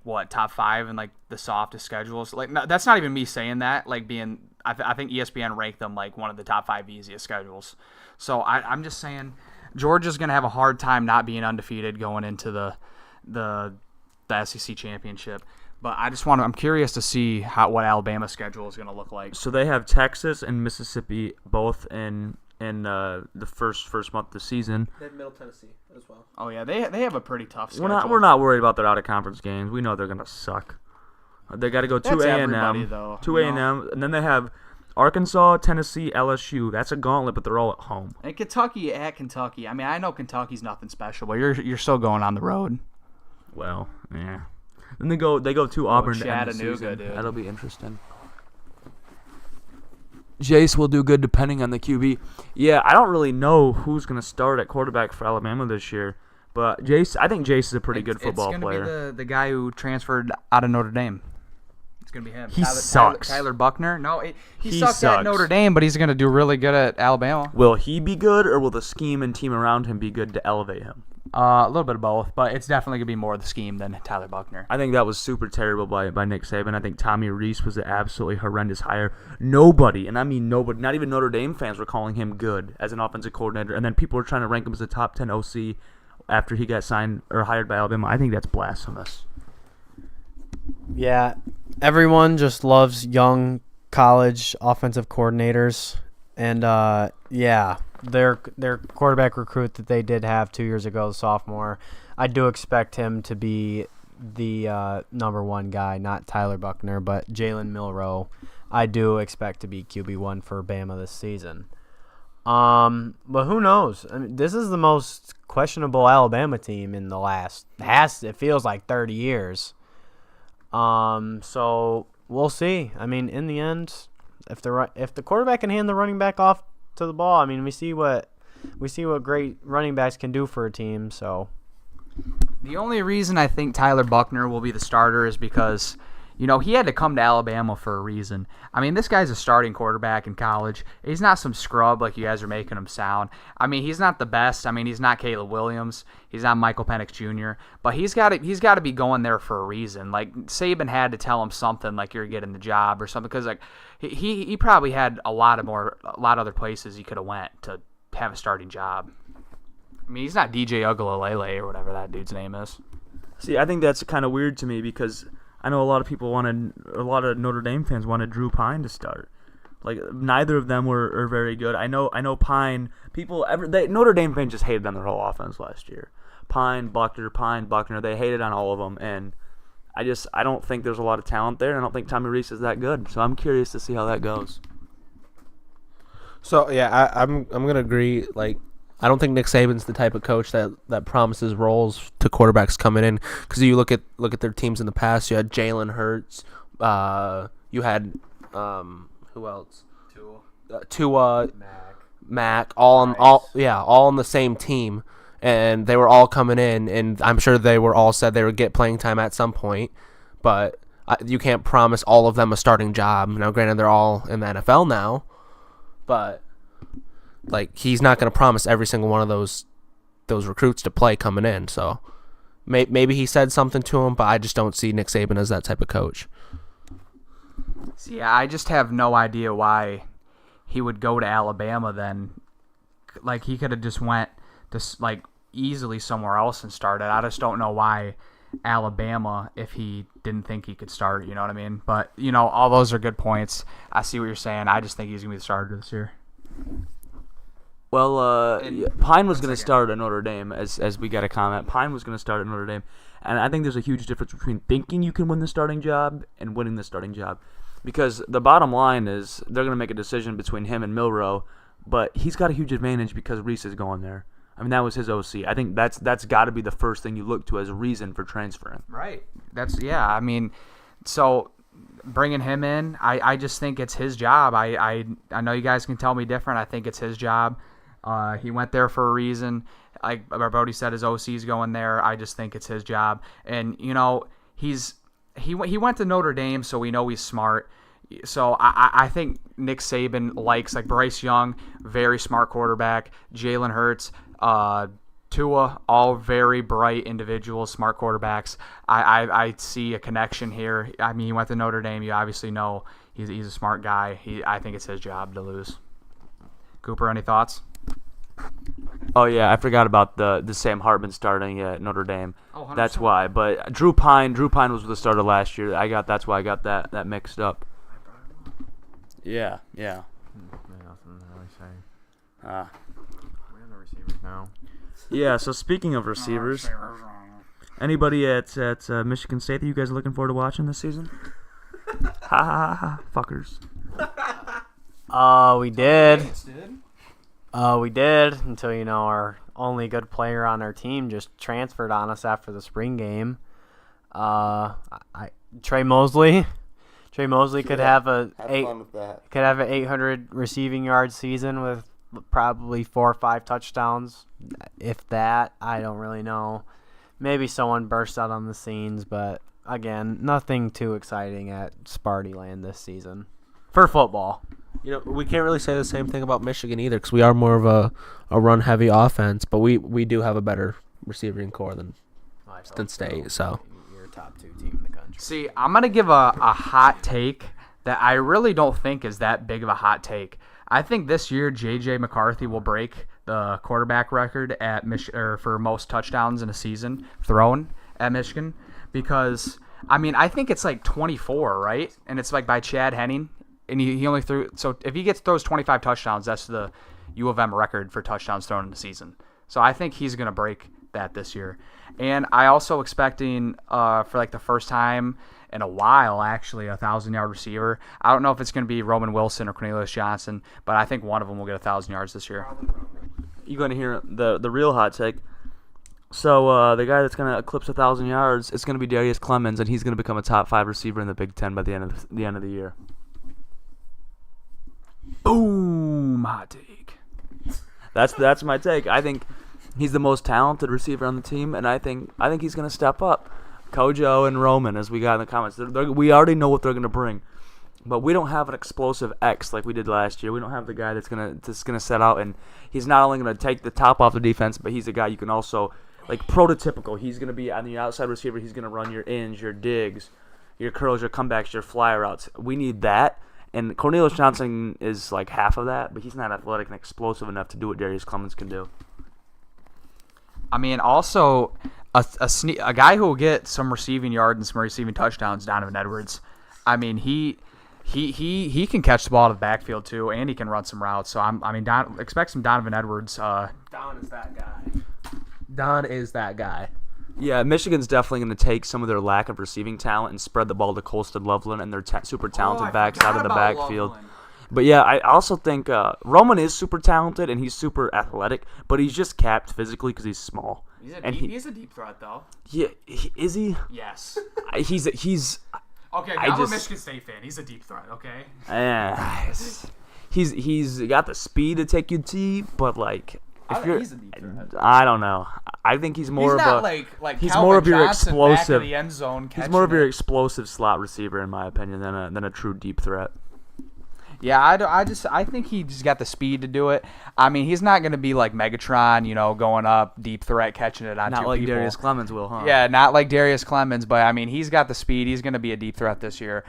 what, top 5 and like the softest schedules. Like no, that's not even me saying that. Like being, I think ESPN ranked them like one of the top 5 easiest schedules. So I'm just saying Georgia's gonna have a hard time not being undefeated going into the SEC championship. But I'm curious to see what Alabama's schedule is gonna look like.
So they have Texas and Mississippi both in the first month of the season.
They have Middle Tennessee as well.
Oh yeah, they have a pretty tough schedule.
We're not worried about their out of conference games. We know they're gonna suck. They got to go to
That's
A&M,
everybody, though,
to A&M, and then they have Arkansas, Tennessee, LSU. That's a gauntlet, but they're all at home.
And Kentucky at Kentucky. I mean, I know Kentucky's nothing special, but you're still going on the road.
Well, yeah. Then they go to Auburn to end the
Chattanooga,
season.
dude.
That'll be interesting. Jace will do good depending on the QB. Yeah, I don't really know who's going to start at quarterback for Alabama this year, but I think Jace is a pretty good football player.
It's going to be the guy who transferred out of Notre Dame. It's going to be him.
He sucks.
Tyler Buckner? No, he
sucks.
at Notre Dame, but he's going to do really good at Alabama.
Will he be good, or will the scheme and team around him be good to elevate him?
A little bit of both, but it's definitely going to be more the scheme than Tyler Buckner.
I think that was super terrible by Nick Saban. I think Tommy Rees was an absolutely horrendous hire. Nobody, and I mean nobody, not even Notre Dame fans were calling him good as an offensive coordinator, and then people were trying to rank him as a top 10 OC after he got signed or hired by Alabama. I think that's blasphemous.
Yeah, everyone just loves young college offensive coordinators, and their quarterback recruit that they did have 2 years ago, the sophomore, I do expect him to be the number one guy, not Tyler Buckner, but Jalen Milroe. I do expect to be QB1 for Bama this season. But who knows? I mean, this is the most questionable Alabama team in the last it feels like 30 years. So we'll see. I mean, in the end, if the quarterback can hand the running back off to the ball, I mean, we see what great running backs can do for a team. So
The only reason I think Tyler Buckner will be the starter is because, he had to come to Alabama for a reason. I mean, this guy's a starting quarterback in college. He's not some scrub like you guys are making him sound. I mean, he's not the best. I mean, he's not Caleb Williams. He's not Michael Penix Jr. But he's got to be going there for a reason. Like, Saban had to tell him something like you're getting the job or something, because like he probably had a lot other places he could have went to have a starting job. I mean, he's not DJ Ugalele or whatever that dude's name is.
See, I think that's kind of weird to me because I know a lot of Notre Dame fans wanted Drew Pine to start. Like, neither of them were very good. I know Pine. Notre Dame fans just hated on their whole offense last year. Pine, Buckner. They hated on all of them, and I don't think there's a lot of talent there. And I don't think Tommy Rees is that good. So I'm curious to see how that goes.
So yeah, I'm gonna agree. Like, I don't think Nick Saban's the type of coach that promises roles to quarterbacks coming in. Because you look at their teams in the past. You had Jalen Hurts. You had who else? Tua, Mac. All on the same team, and they were all coming in. And I'm sure they were all said they would get playing time at some point. But you can't promise all of them a starting job. Now, granted, they're all in the NFL now, but like, he's not going to promise every single one of those recruits to play coming in. So maybe he said something to him, but I just don't see Nick Saban as that type of coach.
See, I just have no idea why he would go to Alabama then. Like, he could have just went to, like, easily somewhere else and started. I just don't know why Alabama if he didn't think he could start, you know what I mean? But, all those are good points. I see what you're saying. I just think he's going to be the starter this year.
Well, Pine was going to start at Notre Dame, as we got a comment. Pine was going to start at Notre Dame. And I think there's a huge difference between thinking you can win the starting job and winning the starting job. Because the bottom line is they're going to make a decision between him and Milroe, but he's got a huge advantage because Reese is going there. I mean, that was his OC. I think that's got to be the first thing you look to as a reason for transferring.
Right. I mean, so bringing him in, I just think it's his job. I know you guys can tell me different. I think it's his job. He went there for a reason. Like Brody said, his OC's going there. I just think it's his job. And, he went to Notre Dame, so we know he's smart. So I think Nick Saban likes, like, Bryce Young, very smart quarterback, Jalen Hurts, Tua, all very bright individuals, smart quarterbacks. I see a connection here. I mean, he went to Notre Dame. You obviously know he's a smart guy. I think it's his job to lose. Cooper, any thoughts?
Oh, yeah, I forgot about the Sam Hartman starting at Notre Dame.
Oh, 100%.
That's why. But Drew Pine was the starter last year. That's why I got that mixed up. Yeah.
nothing to really say. We're on the receivers now.
Yeah, so speaking of receivers, anybody at Michigan State that you guys are looking forward to watching this season? Ha, fuckers.
We did. We did until, our only good player on our team just transferred on us after the spring game. Trey Mosley. Trey Mosley could have an 800 receiving yard season with probably 4 or 5 touchdowns, if that. I don't really know. Maybe someone burst out on the scenes, but again, nothing too exciting at Sparty Land this season for football.
We can't really say the same thing about Michigan either, because we are more of a run-heavy offense, but we do have a better receiving core than State. So
you're a top 2 team in the country.
See, I'm going to give a hot take that I really don't think is that big of a hot take. I think this year J.J. McCarthy will break the quarterback record at for most touchdowns in a season thrown at Michigan, because, I mean, I think it's like 24, right? And it's like by Chad Henning. And he only threw – so if he throws 25 touchdowns, that's the U of M record for touchdowns thrown in the season. So I think he's going to break that this year. And I also expecting for like the first time in a while, actually, a 1,000-yard receiver. I don't know if it's going to be Roman Wilson or Cornelius Johnson, but I think one of them will get 1,000 yards this year.
You're going to hear the real hot take. So the guy that's going to eclipse 1,000 yards, it's going to be Darius Clemens, and he's going to become a top 5 receiver in the Big Ten by the end of the year.
Boom, hot take.
That's my take. I think he's the most talented receiver on the team, and I think he's going to step up. Kojo and Roman, as we got in the comments, we already know what they're going to bring, but we don't have an explosive X like we did last year. We don't have the guy that's gonna set out, and he's not only going to take the top off the defense, but he's a guy you can also, like, prototypical. He's going to be on the outside receiver. He's going to run your ins, your digs, your curls, your comebacks, your fly routes. We need that. And Cornelius Johnson is like half of that, but he's not athletic and explosive enough to do what Darius Clemens can do.
I mean, also a guy who will get some receiving yards and some receiving touchdowns, Donovan Edwards. I mean, he can catch the ball out of the backfield too, and he can run some routes. So expect some Donovan Edwards.
Don is that guy. Don is that guy.
Yeah, Michigan's definitely going to take some of their lack of receiving talent and spread the ball to Colston Loveland and their super talented backs out of the backfield.
Loveland.
But yeah, I also think Roman is super talented and he's super athletic, but he's just capped physically because he's small.
He's a deep threat, though.
Yeah, is he?
Yes.
He's
Okay,
I
I'm
just-
a Michigan State fan. He's a deep threat, okay?
he's got the speed to take you to, but like if you're,
he's a deep threat.
I don't know. I think he's more
He's
of
not
a
like
he's
Calvin
more of your
Johnson back
explosive-
in the end zone.
he's more of
catching
your
it.
explosive slot receiver in my opinion than a true deep threat.
Yeah, I think he just got the speed to do it. I mean, he's not going to be like Megatron, going up deep threat, catching it on
Not
two
like
people.
Darius Clemens will, huh?
Yeah, not like Darius Clemens, but I mean, he's got the speed. He's going to be a deep threat this year.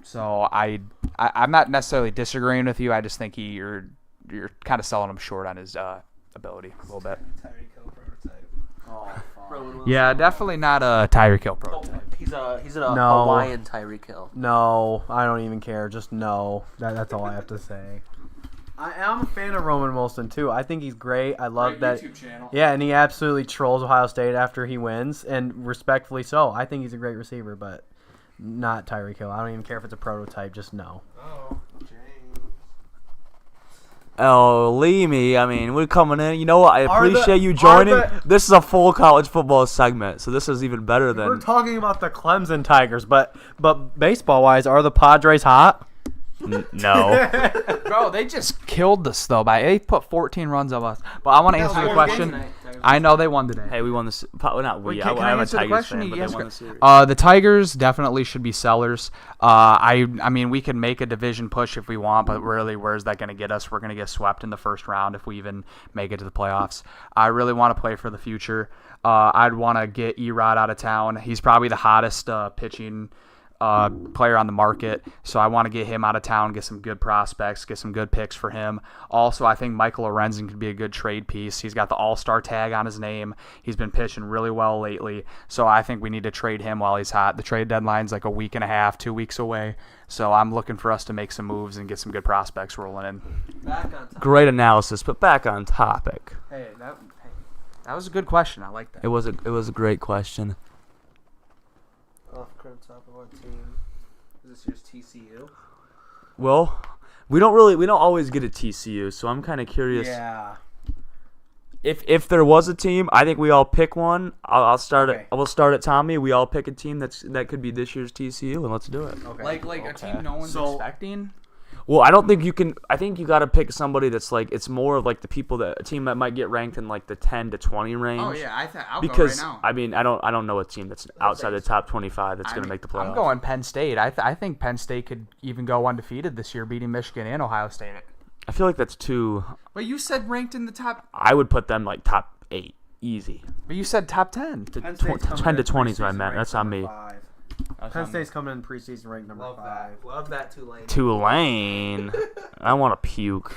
So I'm not necessarily disagreeing with you. I just think you're kind of selling him short on his ability a little bit.
Tyreek Hill prototype.
Yeah, definitely not a Tyreek Hill prototype.
He's a
No.
Hawaiian Tyreek Hill.
No, I don't even care. Just no. That's all I have to say. I'm a fan of Roman Wilson too. I think he's great. I love that.
YouTube channel.
Yeah, and he absolutely trolls Ohio State after he wins, and respectfully so. I think he's a great receiver, but not Tyreek Hill. I don't even care if it's a prototype. Just no.
Oh, James.
Oh, Leamy, I mean, we're coming in. You know what? I
Are the-
appreciate you
are
joining.
the-
This is a full college football segment, so this is even better
We're
than.
talking about the Clemson Tigers, but baseball wise, are the Padres hot?
No.
Bro, they just killed us though. They put 14 runs on us. But I want to answer the question. I know they won today.
Hey, we won this. Not we.
Wait, can I
I'm a
answer the
Tigers
question?
fan, but
Yes,
they won
Chris.
the series.
The Tigers definitely should be sellers. I mean, we can make a division push if we want, but really, where's that going to get us? We're going to get swept in the first round if we even make it to the playoffs. I really want to play for the future. I'd want to get Erod out of town. He's probably the hottest pitching player on the market, so I want to get him out of town, get some good prospects, get some good picks for him. Also, I think Michael Lorenzen could be a good trade piece. He's got the all-star tag on his name. He's been pitching really well lately, so I think we need to trade him while he's hot. The trade deadline's like a week and a half, 2 weeks away, so I'm looking for us to make some moves and get some good prospects rolling in.
Back on top.
Great analysis, but back on topic.
Hey, that was a good question. I like that.
It was a great question.
Off current top of our team. Is this year's TCU?
Well, we don't always get a TCU, so I'm kind of curious.
Yeah.
If there was a team, I think we all pick one. I'll start
Okay.
it. We'll start at Tommy. We all pick a team that could be this year's TCU, and let's do it.
Okay.
Like a team no one's expecting.
Well, I don't think you can. I think you got to pick somebody that's like it's more of like the people that a team that might get ranked in like the 10 to 20 range.
Oh yeah, I'll
Because
go right now.
I mean, I don't know a team that's outside the top 25 that's going to make the playoffs.
I'm going Penn State. I think Penn State could even go undefeated this year, beating Michigan and Ohio State.
I feel like that's too.
But you said ranked in the top.
I would put them like top 8, easy.
But you said top 10.
10 to 20 is what I meant. That's on me.
Penn State's coming in preseason ranked number 5.
Love that Tulane.
Tulane. I want to puke.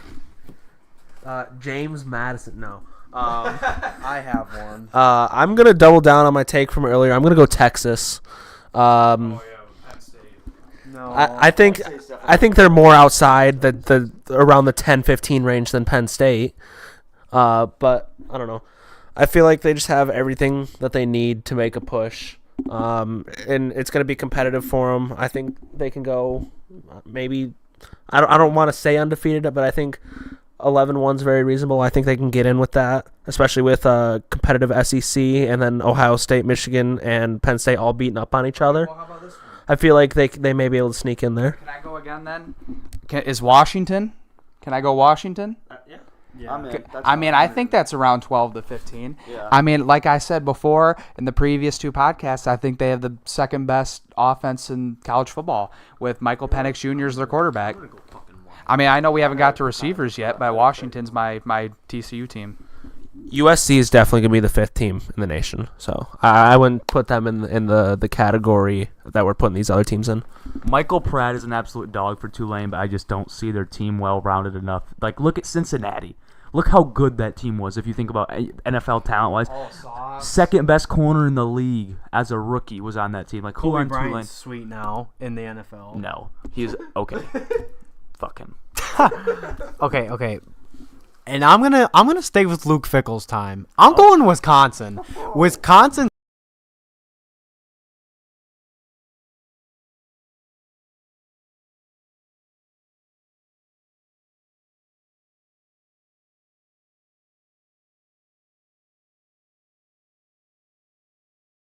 James Madison. No.
I have one.
I'm gonna double down on my take from earlier. I'm gonna go Texas.
No.
I think they're more outside the around the 10-15 range than Penn State. But I don't know. I feel like they just have everything that they need to make a push. And it's going to be competitive for them. I think they can go maybe I don't want to say undefeated, but I think 11-1 is very reasonable. I think they can get in with that, especially with competitive SEC and then Ohio State, Michigan, and Penn State all beating up on each other.
Well, how about this one?
I feel like they may be able to sneak in there.
Can I go again then? Is Washington? Can I go Washington?
I'm in. That's
I mean,
fine.
I think that's around 12 to 15.
Yeah.
I mean, like I said before in the previous two podcasts, I think they have the second best offense in college football with Michael Penix Jr. as their quarterback. I mean, I know we haven't got to receivers yet, but Washington's my TCU team.
USC is definitely going to be the 5th team in the nation, so I wouldn't put them in the category that we're putting these other teams in.
Michael Pratt is an absolute dog for Tulane, but I just don't see their team well-rounded enough. Like, look at Cincinnati. Look how good that team was if you think about NFL talent-wise. Second best corner in the league as a rookie was on that team. Like, who
Kobe
on Tulane?
Bryant's sweet now in the NFL.
No. He's okay. Fuck him.
Okay. And I'm gonna stay with Luke Fickell's time. I'm going Wisconsin. Wisconsin.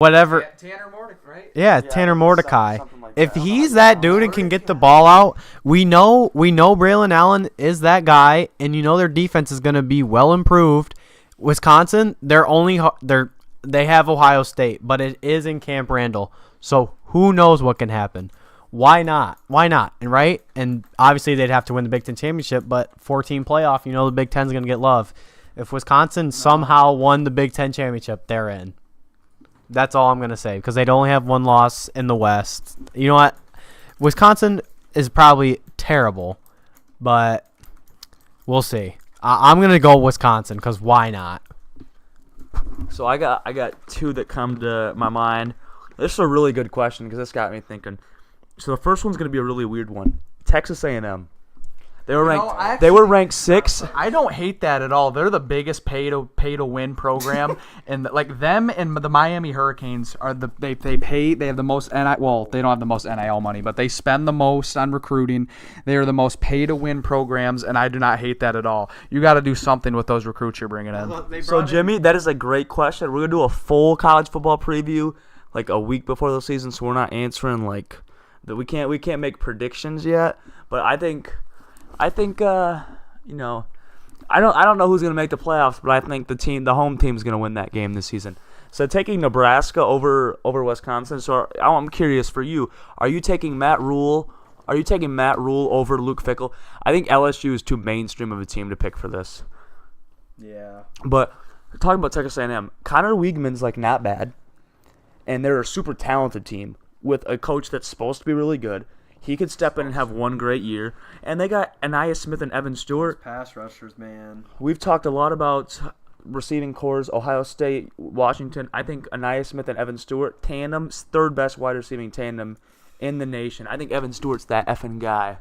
Whatever.
Tanner Mordecai, right?
Yeah, Tanner Mordecai.
something like
If
that.
he's that dude and can get the ball out, we know Braylon Allen is that guy, and their defense is going to be well improved. Wisconsin, they have Ohio State, but it is in Camp Randall, so who knows what can happen? Why not? And right? And obviously they'd have to win the Big Ten championship, but 14 playoff, the Big Ten's going to get love. If Wisconsin somehow won the Big Ten championship, they're in. That's all I'm going to say because they'd only have one loss in the West. You know what? Wisconsin is probably terrible, but we'll see. I'm going to go Wisconsin because why not?
So I got two that come to my mind. This is a really good question because this got me thinking. So the first one's going to be a really weird one. Texas A&M. They were ranked. They were ranked 6.
I don't hate that at all. They're the biggest pay to win program, and like them and the Miami Hurricanes are they have the most they don't have the most NIL money, but they spend the most on recruiting. They are the most pay to win programs, and I do not hate that at all. You got to do something with those recruits you're bringing in.
So Jimmy, that is a great question. We're gonna do a full college football preview like a week before the season, so we're not answering like that. We can't make predictions yet, but I think I don't know who's gonna make the playoffs, but I think the home team is gonna win that game this season. So taking Nebraska over Wisconsin. So I'm curious for you, are you taking Matt Rule? Are you taking Matt Rule over Luke Fickell? I think LSU is too mainstream of a team to pick for this.
Yeah.
But talking about Texas A&M, Connor Weigman's like not bad, and they're a super talented team with a coach that's supposed to be really good. He could step in and have one great year. And they got Anaya Smith and Evan Stewart.
Pass rushers, man.
We've talked a lot about receiving cores, Ohio State, Washington. I think Anaya Smith and Evan Stewart, tandem, third best wide receiving tandem in the nation. I think Evan Stewart's that effing guy.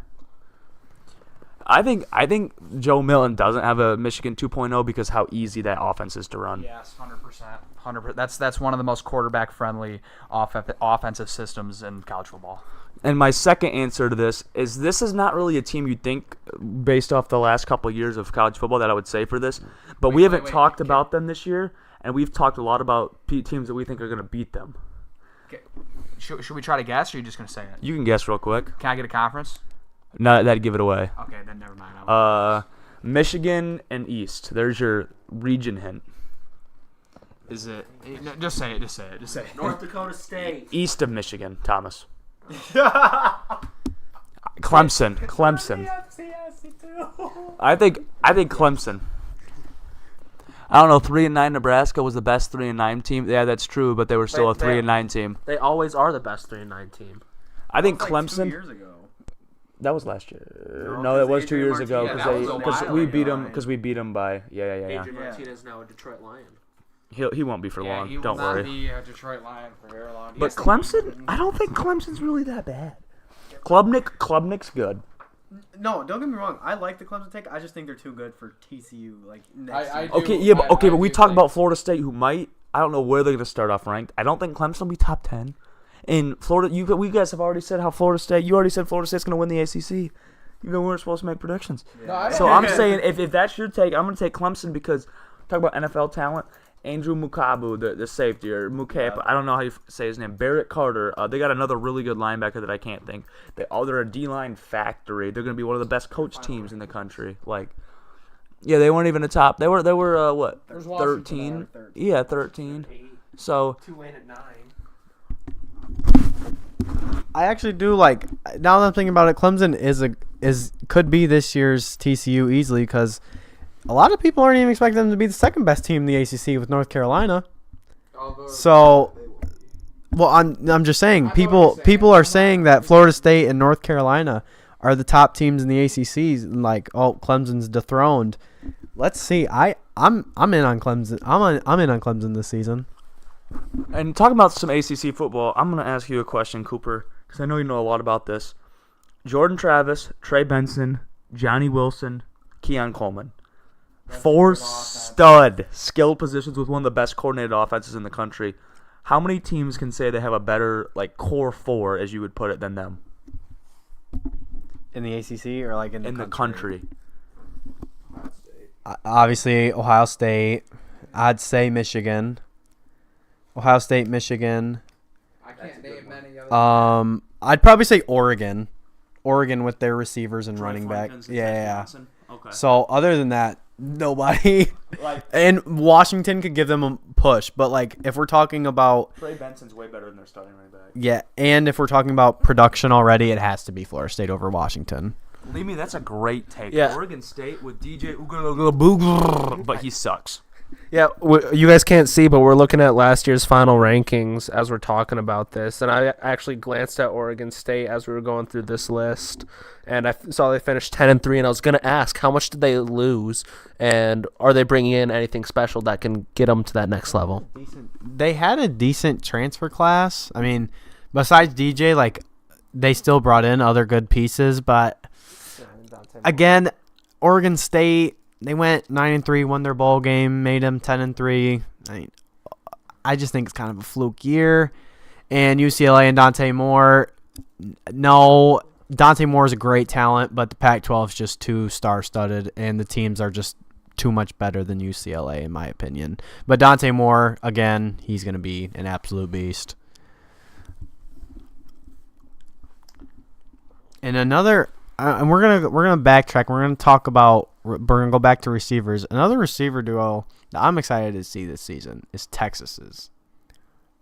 I think Joe Milton doesn't have a Michigan 2.0 because how easy that offense is to run.
Yes, 100%. That's one of the most quarterback friendly offensive systems in college football.
And my second answer to this is not really a team you'd think based off the last couple of years of college football that I would say for this. But we haven't talked about them this year, and we've talked a lot about teams that we think are going to beat them.
Okay. Should we try to guess, or are you just going to say it?
You can guess real quick.
Can I get a conference?
No, that'd give it away.
Okay, then never mind.
Michigan and East. There's your region hint.
Is it? No, just say it. Just say it.
North Dakota State.
East of Michigan, Thomas. Clemson. I think Clemson. I don't know. 3-9 Nebraska was the best 3-9 team. Yeah, that's true, but they were still a 3-9 team.
They always are the best 3-9 team.
I think Clemson.
2 years ago.
That was last year. No, it was 2 years ago
Yeah, that was a
because
while
we
ago.
beat them by yeah.
Adrian Martinez now a Detroit Lion.
He won't be for long.
He
Don't
will not
worry.
be a Detroit Lion for very long.
But Clemson, I don't think Clemson's really that bad. Klubnik's good.
No, don't get me wrong. I like the Clemson take. I just think they're too good for TCU. Like next
I
season.
do-
Okay, yeah, but
I
we
do
talk
think-
about Florida State, who might. I don't know where they're going to start off ranked. I don't think Clemson will be top 10. And Florida, we guys have already said how Florida State. You already said Florida State's going to win the ACC. Even we were supposed to make predictions.
No, I don't
So
think
I'm saying if that's your take, I'm going to take Clemson because talk about NFL talent. Andrew Mukabu, the safety, or Mukapa, I don't know how you say his name. Barrett Carter. They got another really good linebacker that I can't think. They're a D-line factory. They're going to be one of the best coach teams in the country. Like, yeah, they weren't even a top. They were what?
There's Washington
13.
at 13.
Yeah, 13. So
Tulane at 9.
I actually do like. Now that I'm thinking about it, Clemson could be this year's TCU easily because a lot of people aren't even expecting them to be the second best team in the ACC with North Carolina. So, well, I'm just saying
I know what you're
people
saying.
are saying that Florida State and North Carolina are the top teams in the ACC. And like, oh, Clemson's dethroned. Let's see. I'm in on Clemson. I'm in on Clemson this season.
And talking about some ACC football, I'm going to ask you a question, Cooper, because I know you know a lot about this. Jordan Travis, Trey Benson, Johnny Wilson, Keon Coleman. 4 stud skilled positions with one of the best coordinated offenses in the country. How many teams can say they have a better core 4, as you would put it, than them
In the ACC or like in
the country?
Obviously, Ohio State. I'd say Michigan. Ohio State, Michigan.
I can't name many other.
I'd probably say Oregon. Oregon with their receivers and running back. Yeah.
Okay.
So other than that, nobody. And Washington could give them a push, but like if we're talking about
Trey Benson's way better than their starting running back.
yeah, and if we're talking about production already, it has to be Florida State over Washington.
Believe me, that's a great take.
Yeah.
Oregon State with DJ Ugalugalaboog, but he sucks.
Yeah, you guys can't see, but we're looking at last year's final rankings as we're talking about this. And I actually glanced at Oregon State as we were going through this list, and I saw they finished 10-3. And I was going to ask, how much did they lose, and are they bringing in anything special that can get them to that next level?
They had a decent transfer class. I mean, besides DJ, like they still brought in other good pieces, but again, Oregon State. They went 9-3, won their bowl game, made them 10-3. I just think it's kind of a fluke year. And UCLA and Dante Moore, no, Dante Moore is a great talent, but the Pac-12 is just too star-studded, and the teams are just too much better than UCLA, in my opinion. But Dante Moore, again, he's going to be an absolute beast. And another, and we're gonna backtrack. We're gonna talk about. We're gonna go back to receivers. Another receiver duo that I'm excited to see this season is Texas's.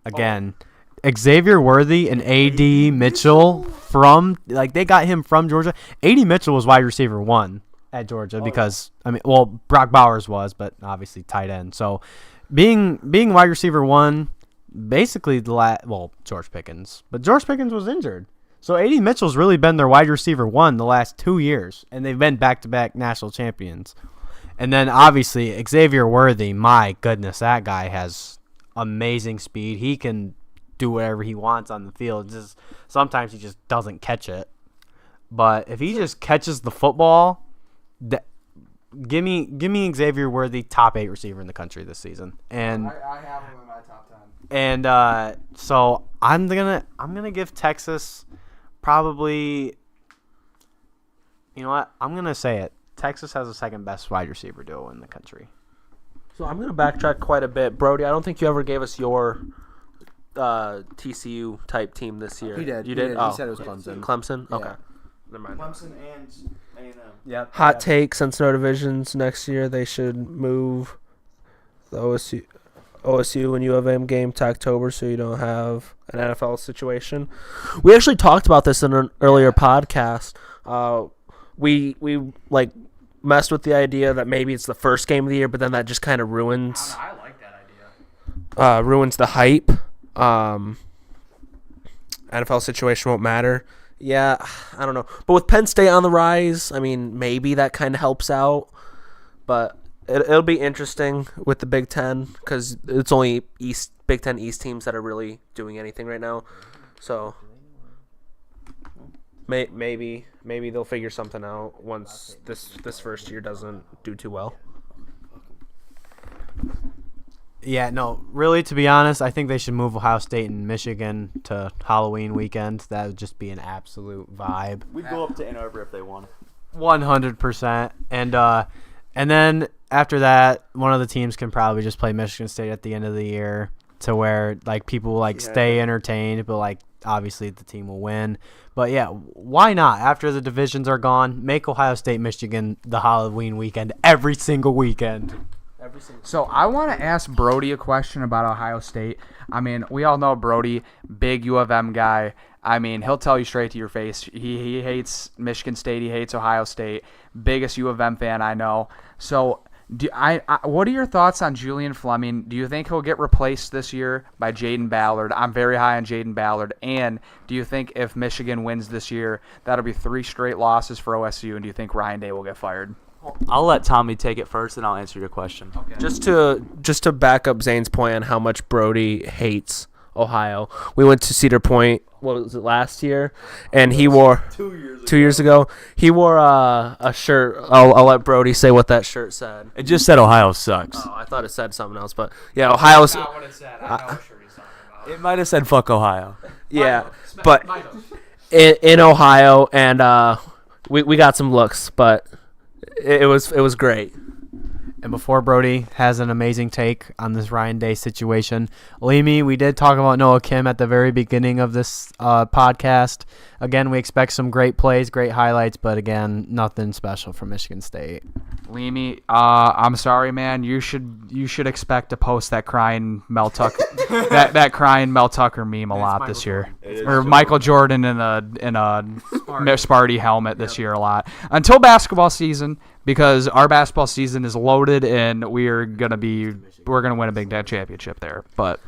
Again, Xavier Worthy and A.D. Mitchell from they got him from Georgia. A.D. Mitchell was wide receiver 1 at Georgia because Brock Bowers was, but obviously tight end. So being wide receiver 1, basically George Pickens, but George Pickens was injured. So A.D. Mitchell's really been their wide receiver 1 the last 2 years, and they've been back-to-back national champions. And then, obviously, Xavier Worthy, my goodness, that guy has amazing speed. He can do whatever he wants on the field. Just sometimes he just doesn't catch it. But if he just catches the football, give me Xavier Worthy, top 8 receiver in the country this season. And
I have him in my top 10.
and so I'm gonna give Texas. Probably, you know what? I'm going to say it. Texas has the second best wide receiver duo in the country.
So I'm going to backtrack quite a bit. Brody, I don't think you ever gave us your TCU type team this year.
He did.
You did?
He said it was Clemson.
Clemson?
Yeah.
Okay. Never mind.
Clemson and A&M.
Yeah.
Hot take, since no divisions next year, they should move the OSU and U of M game to October so you don't have an NFL situation. We actually talked about this in an earlier podcast. We messed with the idea that maybe it's the first game of the year, but then that just kind of ruins
I like that idea.
ruins the hype. NFL situation won't matter. Yeah, I don't know. But with Penn State on the rise, I mean, maybe that kind of helps out. But it'll be interesting with the Big Ten because it's only Big Ten East teams that are really doing anything right now. So maybe they'll figure something out once this first year doesn't do too well.
Yeah, no, really, to be honest, I think they should move Ohio State and Michigan to Halloween weekend. That would just be an absolute vibe.
We'd go up to Ann Arbor if they won.
100%. And then after that, one of the teams can probably just play Michigan State at the end of the year to where like people like stay entertained, but like obviously the team will win. But yeah, why not? After the divisions are gone, make Ohio State Michigan the Halloween weekend every single weekend.
So I want to ask Brody a question about Ohio State. I mean, we all know Brody, big U of M guy. I mean, he'll tell you straight to your face. He hates Michigan State. He hates Ohio State. Biggest U of M fan I know. So what are your thoughts on Julian Fleming? Do you think he'll get replaced this year by Jaden Ballard? I'm very high on Jaden Ballard. And do you think if Michigan wins this year, that'll be 3 straight losses for OSU? And do you think Ryan Day will get fired?
I'll let Tommy take it first, and I'll answer your question.
Okay.
Just to back up Zane's point on how much Brody hates Ohio, we went to Cedar Point. What was it, last year? And he wore 2 years ago. He wore a shirt. I'll let Brody say what that shirt said.
It just said Ohio sucks.
Oh, I thought it said something else, but yeah, Ohio's.
Not what it said. I know what shirt he's talking about.
It might have said fuck Ohio.
Yeah, but in Ohio, and we got some looks, but it was great.
And before Brody has an amazing take on this Ryan Day situation, Leamy, we did talk about Noah Kim at the very beginning of this podcast. Again, we expect some great plays, great highlights, but again, nothing special from Michigan State.
Leamy, I'm sorry, man. You should expect to post that crying Mel Tucker that crying Mel Tucker meme a lot this year, or Michael Jordan in a Sparty helmet this year a lot until basketball season, because our basketball season is loaded and we're gonna win a Big Ten championship there. But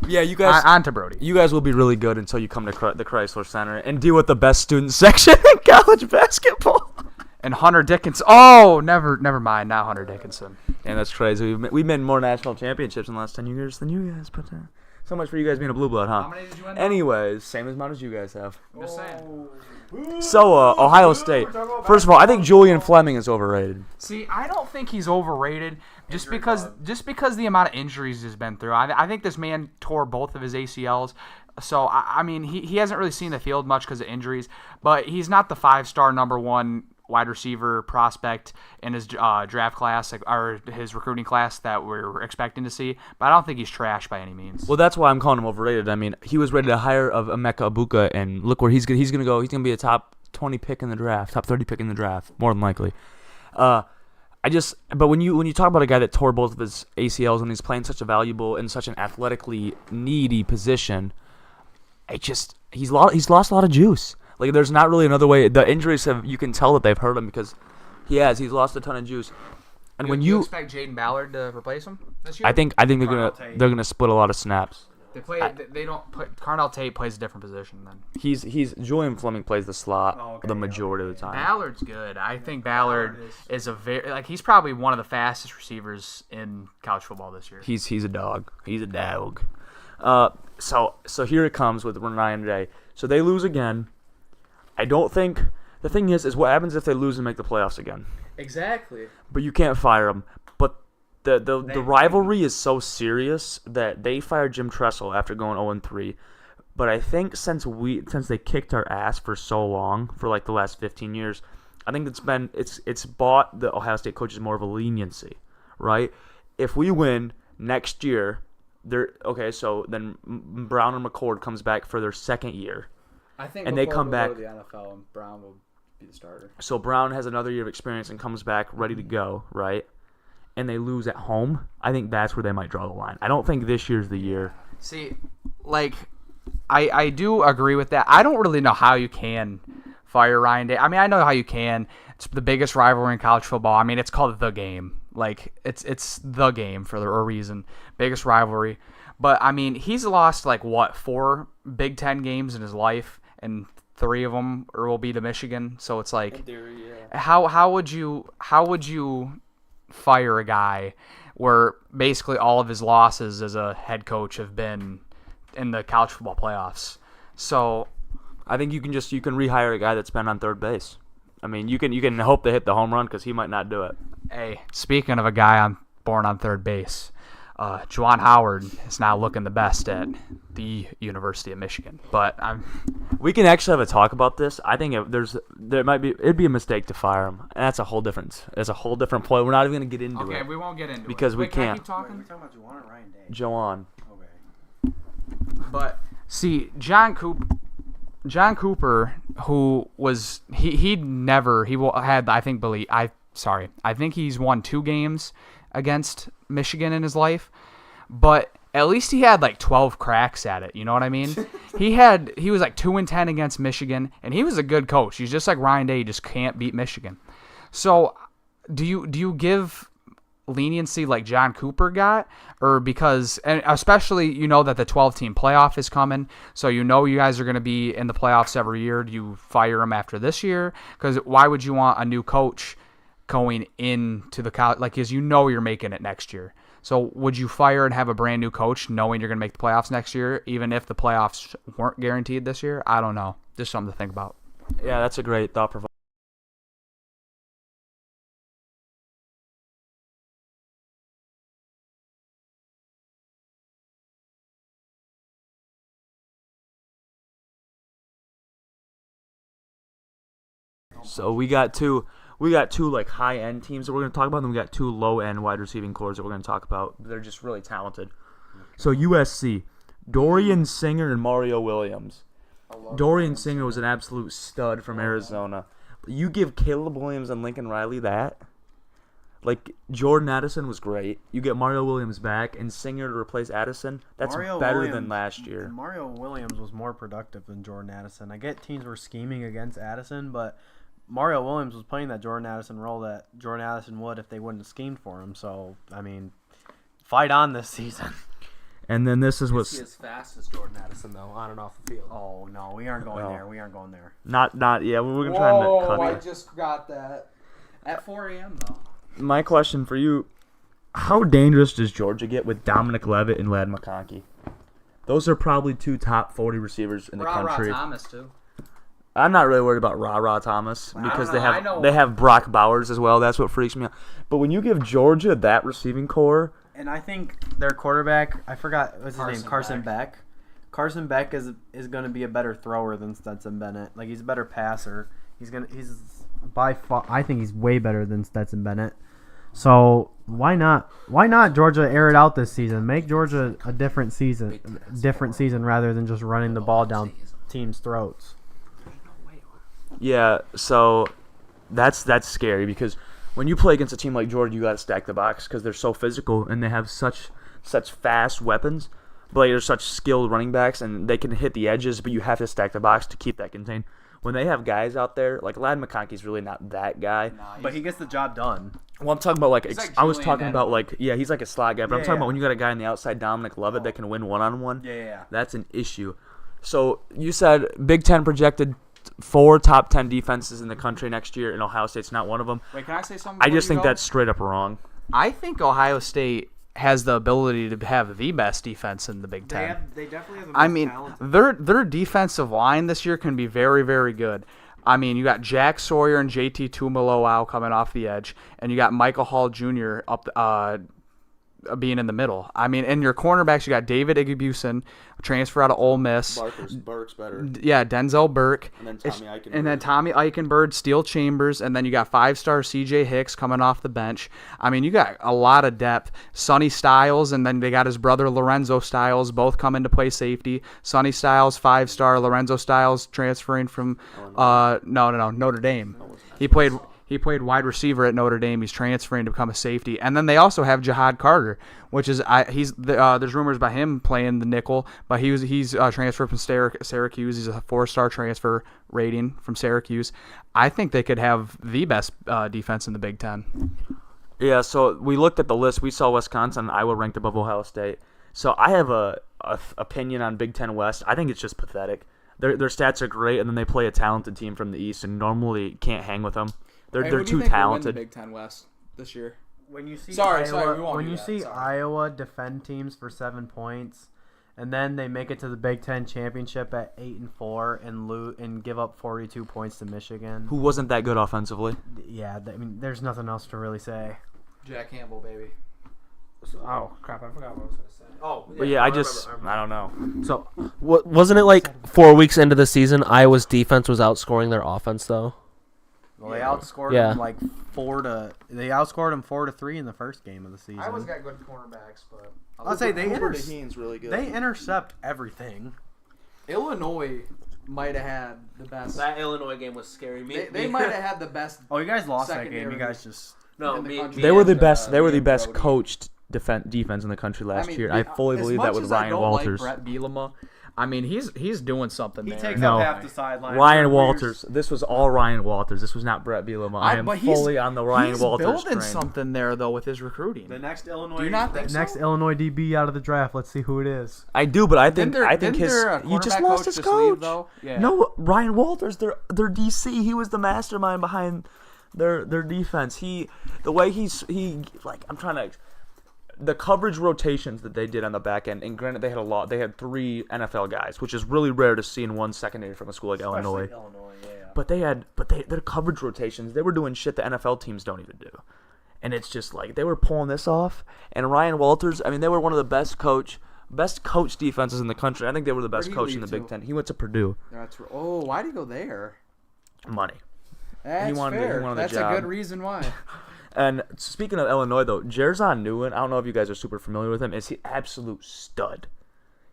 Yeah, you guys.
on to Brody.
You guys will be really good until you come to the Chrysler Center and deal with the best student section in college basketball.
And Hunter Dickinson. Oh, never mind. Not Hunter Dickinson.
And that's crazy. We've been more national championships in the last 10 years than you guys, but so much for you guys being a blue blood, huh?
How many did you win?
Anyways, same amount as you guys have.
I'm just saying.
So, Ohio State. First of all, I think Julian Fleming is overrated.
See, I don't think he's overrated just because the amount of injuries he's been through. I think this man tore both of his ACLs. So, I mean, he hasn't really seen the field much because of injuries, but he's not the 5-star number 1 wide receiver prospect in his draft class, or his recruiting class that we're expecting to see. But I don't think he's trash by any means.
Well, that's why I'm calling him overrated. I mean, he was rated higher of Emeka Ibuka, and look where he's going to go. He's going to be a top 20 pick in the draft, top 30 pick in the draft, more than likely. But when you talk about a guy that tore both of his ACLs and he's playing such a valuable and such an athletically needy position, he's lost a lot of juice. Like, there's not really another way. The injuries you can tell that they've hurt him because he's lost a ton of juice. And when you
expect Jaden Ballard to replace him this year?
I think they're gonna split a lot of snaps.
They don't put Carnell Tate plays a different position then.
He's Julian Fleming plays the slot the majority of the time.
Ballard's good. I think Ballard is he's probably one of the fastest receivers in college football this year.
He's a dog. He's a dog. So here it comes with Ryan Day. So they lose again. I don't think the thing is what happens if they lose and make the playoffs again.
Exactly.
But you can't fire them. But the rivalry is so serious that they fired Jim Tressel after going 0-3. But I think since they kicked our ass for so long, for like the last 15 years, I think it's bought the Ohio State coaches more of a leniency, right? If we win next year, so then Brown and McCord comes back for their second year.
I think
and they come back.
To the NFL and Brown will be the starter.
So Brown has another year of experience and comes back ready to go, right? And they lose at home. I think that's where they might draw the line. I don't think this year's the year.
See, like, I do agree with that. I don't really know how you can fire Ryan Day. I mean, I know how you can. It's the biggest rivalry in college football. I mean, it's called the game. Like, it's the game for a reason. Biggest rivalry. But, I mean, he's lost, 4 Big Ten games in his life, and 3 of them will be to Michigan. So it's like, how would you fire a guy where basically all of his losses as a head coach have been in the college football playoffs? So
I think you can rehire a guy that's been on third base. I mean, you can hope to hit the home run because he might not do it.
Hey, speaking of a guy born on third base, Juwan Howard is now looking the best at the University of Michigan. But
we can actually have a talk about this. I think it'd be a mistake to fire him, and that's a whole different play. We're not even gonna get into it.
Okay, we won't get into
because
it.
we
Wait, can I
can't.
keep talking?
We're talking about Juwan or Ryan Day?
Joan.
Okay.
But see, John Cooper, who was he had I think he's won 2 games against Michigan in his life, but at least he had like 12 cracks at it. You know what I mean? he was like 2-10 against Michigan, and he was a good coach. He's just like Ryan Day, he just can't beat Michigan. So, do you give leniency like John Cooper got, or because, and especially you know that the 12-team playoff is coming, so you know you guys are going to be in the playoffs every year. Do you fire him after this year? Because why would you want a new coach going into the college, like, because you know you're making it next year? So would you fire and have a brand new coach knowing you're going to make the playoffs next year, even if the playoffs weren't guaranteed this year? I don't know. Just something to think about.
Yeah, that's a great thought provoker. So we got two like high end teams that we're gonna talk about, and then we got 2 low end wide receiving cores that we're gonna talk about. They're just really talented. So USC, Dorian Singer and Mario Williams. Dorian Singer was an absolute stud from Arizona. You give Caleb Williams and Lincoln Riley that. Like, Jordan Addison was great. You get Mario Williams back and Singer to replace Addison. That's better than last year.
Mario Williams was more productive than Jordan Addison. I get teams were scheming against Addison, but Mario Williams was playing that Jordan Addison role that Jordan Addison would if they wouldn't have schemed for him. So, I mean, fight on this season.
And then this is what's
as fast as Jordan Addison though, on and off the field.
Oh no, we aren't going there. We aren't going there.
not yeah. We're gonna try and cut
I
it.
just got that at 4 a.m. though.
My question for you: how dangerous does Georgia get with Dominic Levitt and Ladd McConkey? Those are probably 2 top 40 receivers in the country.
Thomas too.
I'm not really worried about Ra Thomas because
know.
they have Brock Bowers as well. That's what freaks me out. But when you give Georgia that receiving core,
And I think their quarterback, I forgot what's his name, Carson Beck. Carson Beck is going to be a better thrower than Stetson Bennett. Like, he's a better passer. He's by far, I think he's way better than Stetson Bennett. So why not Georgia air it out this season? Make Georgia a different season rather than just running the ball down teams' throats.
yeah. So that's scary because when you play against a team like Georgia, you got to stack the box because they're so physical and they have such fast weapons. But they're such skilled running backs and they can hit the edges, but you have to stack the box to keep that contained. When they have guys out there, like Ladd McConkey's really not that guy.
But he gets the job done.
Well, I'm talking about like I was
Julian
talking about
Edelman.
like he's like a slot guy, but I'm
Yeah,
talking
yeah.
about when you got a guy on the outside, Dominic Levitt, that can win one-on-one.
Yeah.
That's an issue. So you said Big Ten projected 4 top 10 defenses in the country next year, and Ohio State's not one of them.
Wait, can I say something?
I just think that's straight up wrong.
I think Ohio State has the ability to have the best defense in the Big Ten.
They definitely have the most
I mean,
talented.
their defensive line this year can be very, very good. I mean, you got Jack Sawyer and JT Tuimoloau coming off the edge, and you got Michael Hall Jr. up being in the middle. I mean, in your cornerbacks, you got David Igbuson, transfer out of Ole Miss.
Burke's better.
Yeah, Denzel Burke.
And then Tommy Eichenberg.
And then Tommy Eichenberg, Steel Chambers, and then you got 5-star CJ Hicks coming off the bench. I mean, you got a lot of depth. Sonny Styles, and then they got his brother Lorenzo Styles, both come into play safety. Sonny Styles, 5-star. Lorenzo Styles transferring from Notre Dame. He played wide receiver at Notre Dame. He's transferring to become a safety. And then they also have Jihad Carter, which is there's rumors about him playing the nickel, but he's transferred from Syracuse. He's a 4-star transfer rating from Syracuse. I think they could have the best defense in the Big Ten.
Yeah, so we looked at the list. We saw Wisconsin and Iowa ranked above Ohio State. So I have a opinion on Big Ten West. I think it's just pathetic. Their stats are great, and then they play a talented team from the East and normally can't hang with them. They're too talented.
Big Ten West this year.
When you see
Sorry,
Iowa,
we won't
when
do
you
that.
see
Sorry.
Iowa defend teams for 7 points, and then they make it to the Big Ten championship at 8-4 and give up 42 points to Michigan.
Who wasn't that good offensively?
Yeah, I mean, there's nothing else to really say.
Jack Campbell, baby.
Oh crap! I forgot what I was gonna say. Oh,
But yeah, I don't know.
So, wasn't it like 4 weeks into the season, Iowa's defense was outscoring their offense though?
Well, they outscored
Yeah.
them like 4-3 in the first game of the season.
Iowa's got good cornerbacks, but
I'll say they
Cooper DeHeen's really good.
they intercept everything.
Illinois might have had the best.
That Illinois game was scary.
They might have had the best.
Oh, you guys lost that game.
Secondary.
You guys just
No,
in the
me,
country.
They were the
And,
best. They were
me
the
and
best
Brody.
coached defense in the country last year. I fully
as
believe
much
that with
as I
Ryan
don't
Walters.
Like Brett Bielema, I mean, he's doing something
he
there.
takes
No.
up half the sideline.
Ryan Walters. This was all Ryan Walters. This was not Brett Bielema. I am
but he's-
fully on the Ryan
he's
Walters
building
train.
something there though with his recruiting.
The next Illinois.
Do you not think so?
next Illinois DB out of the draft? Let's see who it is.
I do, but I think
Didn't
his
their
he just
quarterback
lost
coach
his
just leave,
coach.
though? Yeah.
No, Ryan Walters, their DC. He was the mastermind behind their defense. The coverage rotations that they did on the back end, and granted they had 3 NFL guys, which is really rare to see in one secondary from a school like Illinois. But their coverage rotations, they were doing shit the NFL teams don't even do. And it's just like they were pulling this off. And Ryan Walters, I mean, they were one of the best coach defenses in the country. I think they were the best
Where'd he
coach in the
leave
Big
to?
Ten. He went to Purdue.
Why did he go there?
Money.
That's
wanted- he
fair.
wanted the
That's
job.
a good reason why.
And speaking of Illinois, though, Jerzon Nguyen, I don't know if you guys are super familiar with him, is he absolute stud.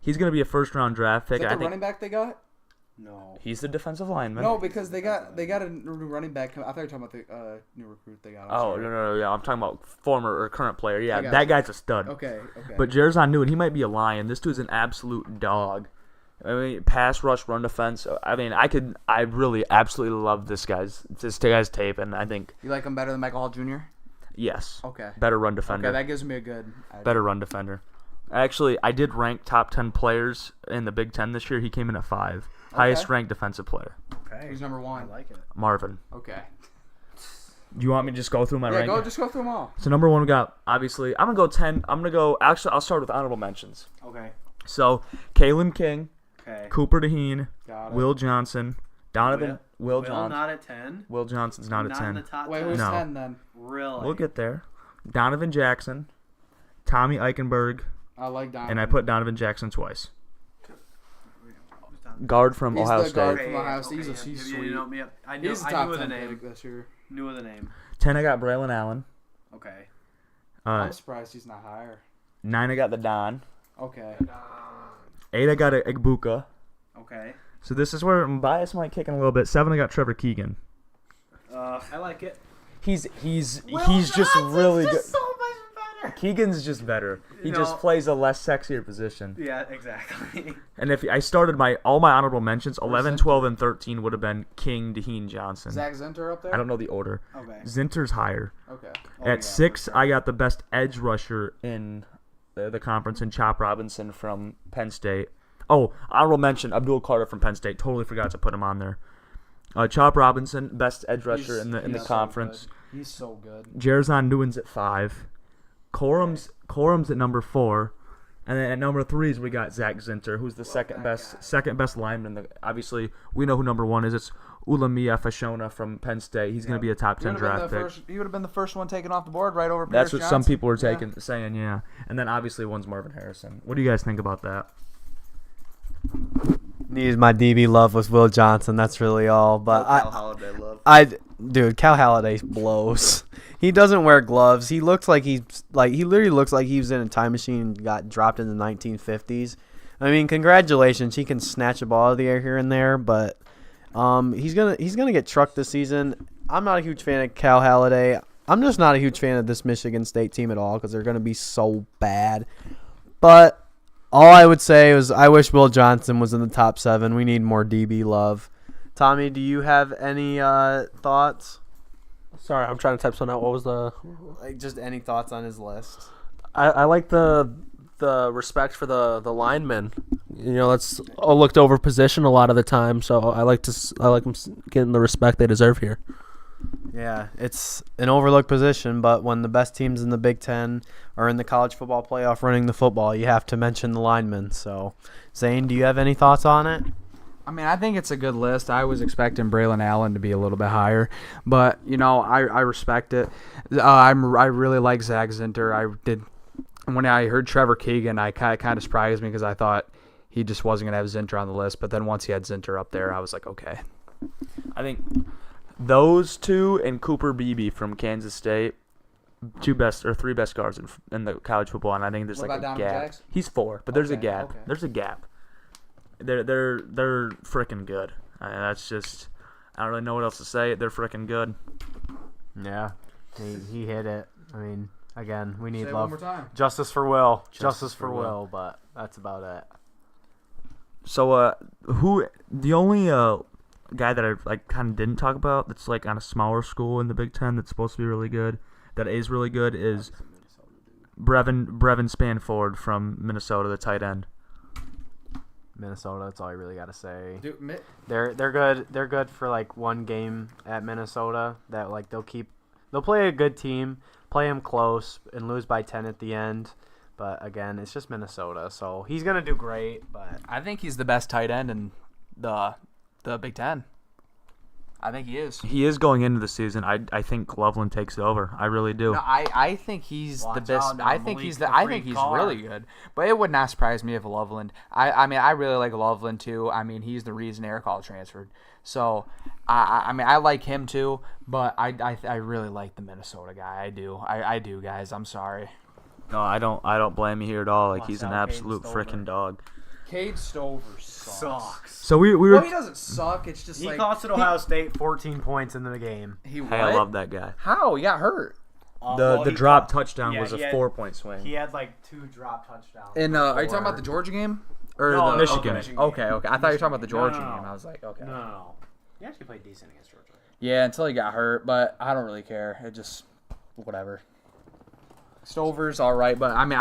He's going to be a first-round draft pick.
Is that
I
the
think
running back they got?
No.
he's the defensive lineman.
No, because they got a new running back. I thought you were talking about the new recruit they got. I'm
Oh,
sorry.
no, yeah. I'm talking about former or current player. Yeah,
I got
that
you.
guy's a stud.
Okay.
But Jerzon Nguyen, he might be a lion. This dude's an absolute dog. I mean, pass rush, run defense. I mean, I really absolutely love this guy's tape, and I think,
you like him better than Michael Hall Jr.?
yes,
Okay.
better run defender.
Okay, that gives me a good.
Better run defender. Actually, I did rank top 10 players in the Big Ten this year. He came in at 5. Highest ranked defensive player.
Okay.
Who's number 1?
I like it.
Marvin.
Okay.
Do you want me to just go through my
Yeah,
ranking?
just go through them all.
So number 1 we got, obviously, I'm going to go 10. Actually, I'll start with honorable mentions.
Okay.
So, Kalen King,
Okay.
Cooper DeHeen,
Got it.
Will Johnson, Donovan, Will
Will
Johnson.
not at 10.
Will Johnson's not at
in
10.
the top
Wait,
10.
who's
No.
10 then?
Really?
We'll get there. Donovan Jackson, Tommy Eichenberg,
I like Donovan.
and I put Donovan Jackson twice. Guard from
He's
Ohio
the
State.
guard from Ohio State. He's
You
sweet.
know me. I knew,
He's the
I
top
knew of the
10
name.
pick this year.
Knew of the name.
10 I got Braylon Allen.
Okay.
I'm surprised he's not higher.
9 I got the Don.
Okay.
8 I got Egbuka.
Okay.
So this is where bias might kick in a little bit. 7 I got Trevor Keegan.
I like it.
He's just really good.
So much better.
Keegan's just better. He
You
just
know-
plays a less sexier position.
Yeah, exactly.
And if I started all my honorable mentions, 11, 12, and 13 would have been King, DeHeen, Johnson.
Zach Zinter up there?
I don't know the order.
Okay.
Zinter's higher.
Okay.
At 6, I got the best edge rusher in the conference in Chop Robinson from Penn State. Oh, honorable mention, Abdul Carter from Penn State. Totally forgot to put him on there. Chop Robinson, best edge rusher in the
He's so
conference.
good. He's so good.
Jerzon Nguyen's at 5. Corum's at number 4. And then at number 3 we got Zach Zinter, who's the second best lineman. Obviously, we know who number 1 is. It's Ulamia Fashona from Penn State. He's going to be a top 10 draft pick.
He would have been the first one taken off the board right over
That's
Paris
what some
Johnson.
people were
Yeah.
saying, yeah. And then obviously one's Marvin Harrison. What do you guys think about that?
Needed my DB love with Will Johnson. That's really all. But
Holiday love.
Dude, Cal Halliday blows. He doesn't wear gloves. He looks like he literally looks like he was in a time machine and got dropped in the 1950s. I mean, congratulations. He can snatch a ball out of the air here and there, but he's gonna get trucked this season. I'm not a huge fan of Cal Halliday. I'm just not a huge fan of this Michigan State team at all because they're gonna be so bad. But all I would say is I wish Will Johnson was in the top 7. We need more DB love. Tommy, do you have any thoughts?
Sorry, I'm trying to type something out. What was the?
Like just any thoughts on his list?
I like the respect for the linemen. You know, that's a looked over position a lot of the time. So I like them getting the respect they deserve here.
Yeah, it's an overlooked position, but when the best teams in the Big Ten are in the college football playoff running the football, you have to mention the linemen. So, Zane, do you have any thoughts on it?
I mean, I think it's a good list. I was expecting Braylon Allen to be a little bit higher, but I respect it. I really like Zach Zinter. When I heard Trevor Keegan, I kind of surprised me because I thought he just wasn't gonna have Zinter on the list. But then once he had Zinter up there, I was like, okay.
I think those two and Cooper Beebe from Kansas State, three best guards in the college football, and I think there's
What
like
about
a
Donovan
gap.
Jackson?
He's 4, but there's a
Okay,
gap.
okay.
There's a gap. They're freaking good. That's just, I don't really know what else to say. They're freaking good.
Yeah, he hit it. I mean, again, we need
Say it
love.
one more time.
Justice for Will.
Justice
for
for
Will, but that's about it.
So, the only guy that I kind of didn't talk about that's like on a smaller school in the Big Ten that's supposed to be really good, that is really good, is Brevin Spanford from Minnesota, the tight end.
Minnesota, that's all I really got to say.
Dude,
They're good. They're good for like one game at Minnesota. That like they'll play a good team, play them close, and lose by 10 at the end. But again, it's just Minnesota, so he's gonna do great. But
I think he's the best tight end in the Big Ten. I think he is.
He is going into the season. I think Loveland takes it over. I really do.
No, I think he's the
Watch
best.
out now,
I think
Malik
he's
the
I
free
think he's
car.
really good. But it would not surprise me if Loveland. I mean I really like Loveland too. I mean he's the reason Eric Hall transferred. So I mean I like him too. But I really like the Minnesota guy. I do. I do, guys. I'm sorry.
No, I don't blame you here at all. Like,
Watch
he's an
out, Caden
absolute
Stover.
freaking dog.
Cade Stover sucks.
So we
Well,
were.
he doesn't suck. It's just
he
like
costed Ohio State 14 points in the game.
he what?
Hey, I love that guy.
How he got hurt?
The drop touchdown
yeah,
was a
he had-
4-point swing.
He had like 2 drop touchdowns.
And are you talking about the Georgia game or
No,
the
Michigan.
Okay. I thought you were talking about the Georgia
No.
game. I was like, okay.
No. He actually played decent against Georgia.
Yeah, until he got hurt, but I don't really care. It just whatever. Stover's all right, but I mean,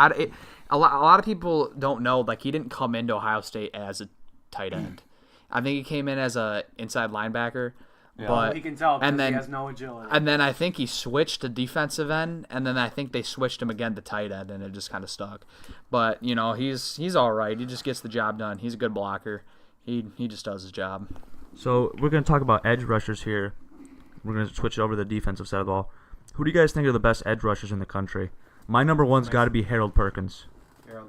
a lot of people don't know. Like, he didn't come into Ohio State as a tight end. I think he came in as a inside linebacker. But
he can tell because
and then
he has no agility.
and then I think he switched to defensive end, and then I think they switched him again to tight end, and it just kind of stuck. But he's all right. He just gets the job done. He's a good blocker. He just does his job.
So we're going to talk about edge rushers here. We're going to switch it over to the defensive side of the ball. Who do you guys think are the best edge rushers in the country? My number one's got to be Harold Perkins.
Yeah.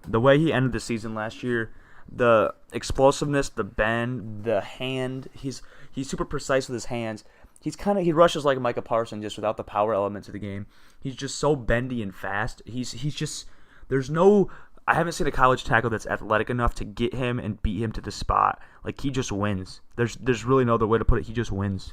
The way he ended the season last year, the explosiveness, the bend, the hand, he's super precise with his hands. He rushes like Micah Parsons just without the power element to the game. He's just so bendy and fast. He's just I haven't seen a college tackle that's athletic enough to get him and beat him to the spot. Like, he just wins. There's really no other way to put it. He just wins.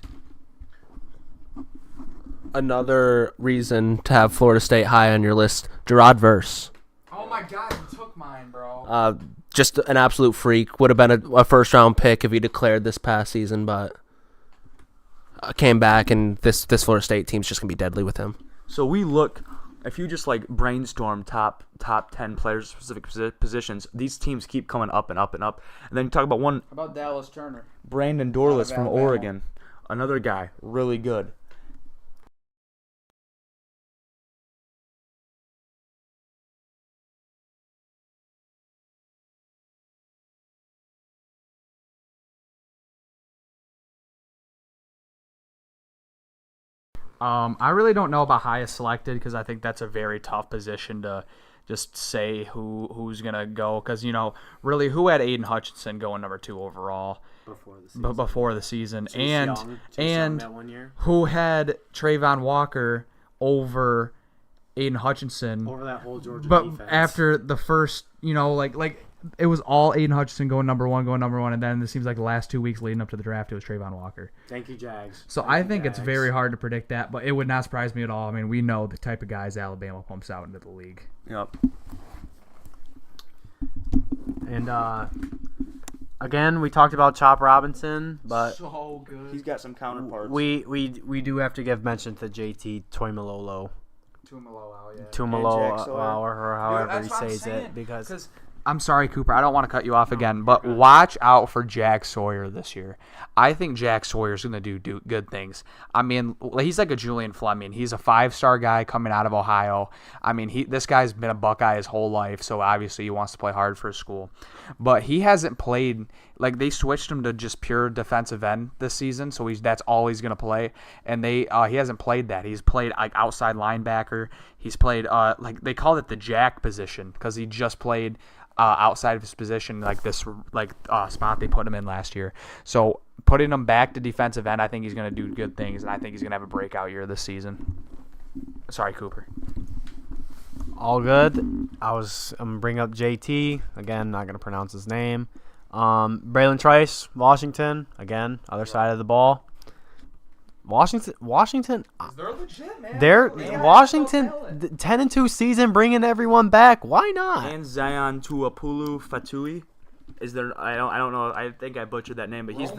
Another reason to have Florida State high on your list, Gerard Verse.
Oh my God, you took mine, bro.
Just an absolute freak. Would have been a first-round pick if he declared this past season, but came back, and this Florida State team's just going to be deadly with him.
So if you just like brainstorm top 10 players, specific positions, these teams keep coming up and up and up. And then you talk about one,
How about Dallas Turner?
Brandon Dorless from
Alabama.
Oregon. Another guy, really good.
I really don't know about highest selected because I think that's a very tough position to just say who's gonna go because really who had Aiden Hutchinson going number 2 overall before the season and
that 1 year
who had Trayvon Walker over Aiden Hutchinson
over that whole Georgia
but
defense.
after the first like it was all Aiden Hutchinson going number one, and then it seems like the last 2 weeks leading up to the draft, it was Trayvon Walker.
Thank you, Jags.
So I think it's very hard to predict that, but it would not surprise me at all. I mean, we know the type of guys Alabama pumps out into the league.
Yep.
And again, we talked about Chop Robinson, but
So good.
He's got some counterparts.
we do have to give mention to JT Toimololo.
Tuimoloau, yeah.
Tuimoloau,
Jack Sawyer.
or however
Dude,
he
that's what I'm
says
saying,
it, because
I'm sorry, Cooper. I don't want to cut you off again, but watch out for Jack Sawyer this year. I think Jack Sawyer's going to do good things. I mean, he's like a Julian Fleming. He's a 5-star guy coming out of Ohio. I mean, this guy's been a Buckeye his whole life, so obviously he wants to play hard for his school. But he hasn't played – like they switched him to just pure defensive end this season, so that's all he's going to play. And he hasn't played that. He's played like outside linebacker. He's played like they called it the jack position because he just played outside of his position, like this spot they put him in last year. So putting him back to defensive end, I think he's going to do good things, and I think he's going to have a breakout year this season. Sorry, Cooper.
All good. I'm going to bring up JT. Again, not going to pronounce his name. Braylon Trice, Washington. Again, other side of the ball. Washington.
They're legit, man.
They're Washington 10-2 season, bringing everyone back. Why not?
And Zion Tuapulu Fatui. Is there? I don't know. I think I butchered that name, but he's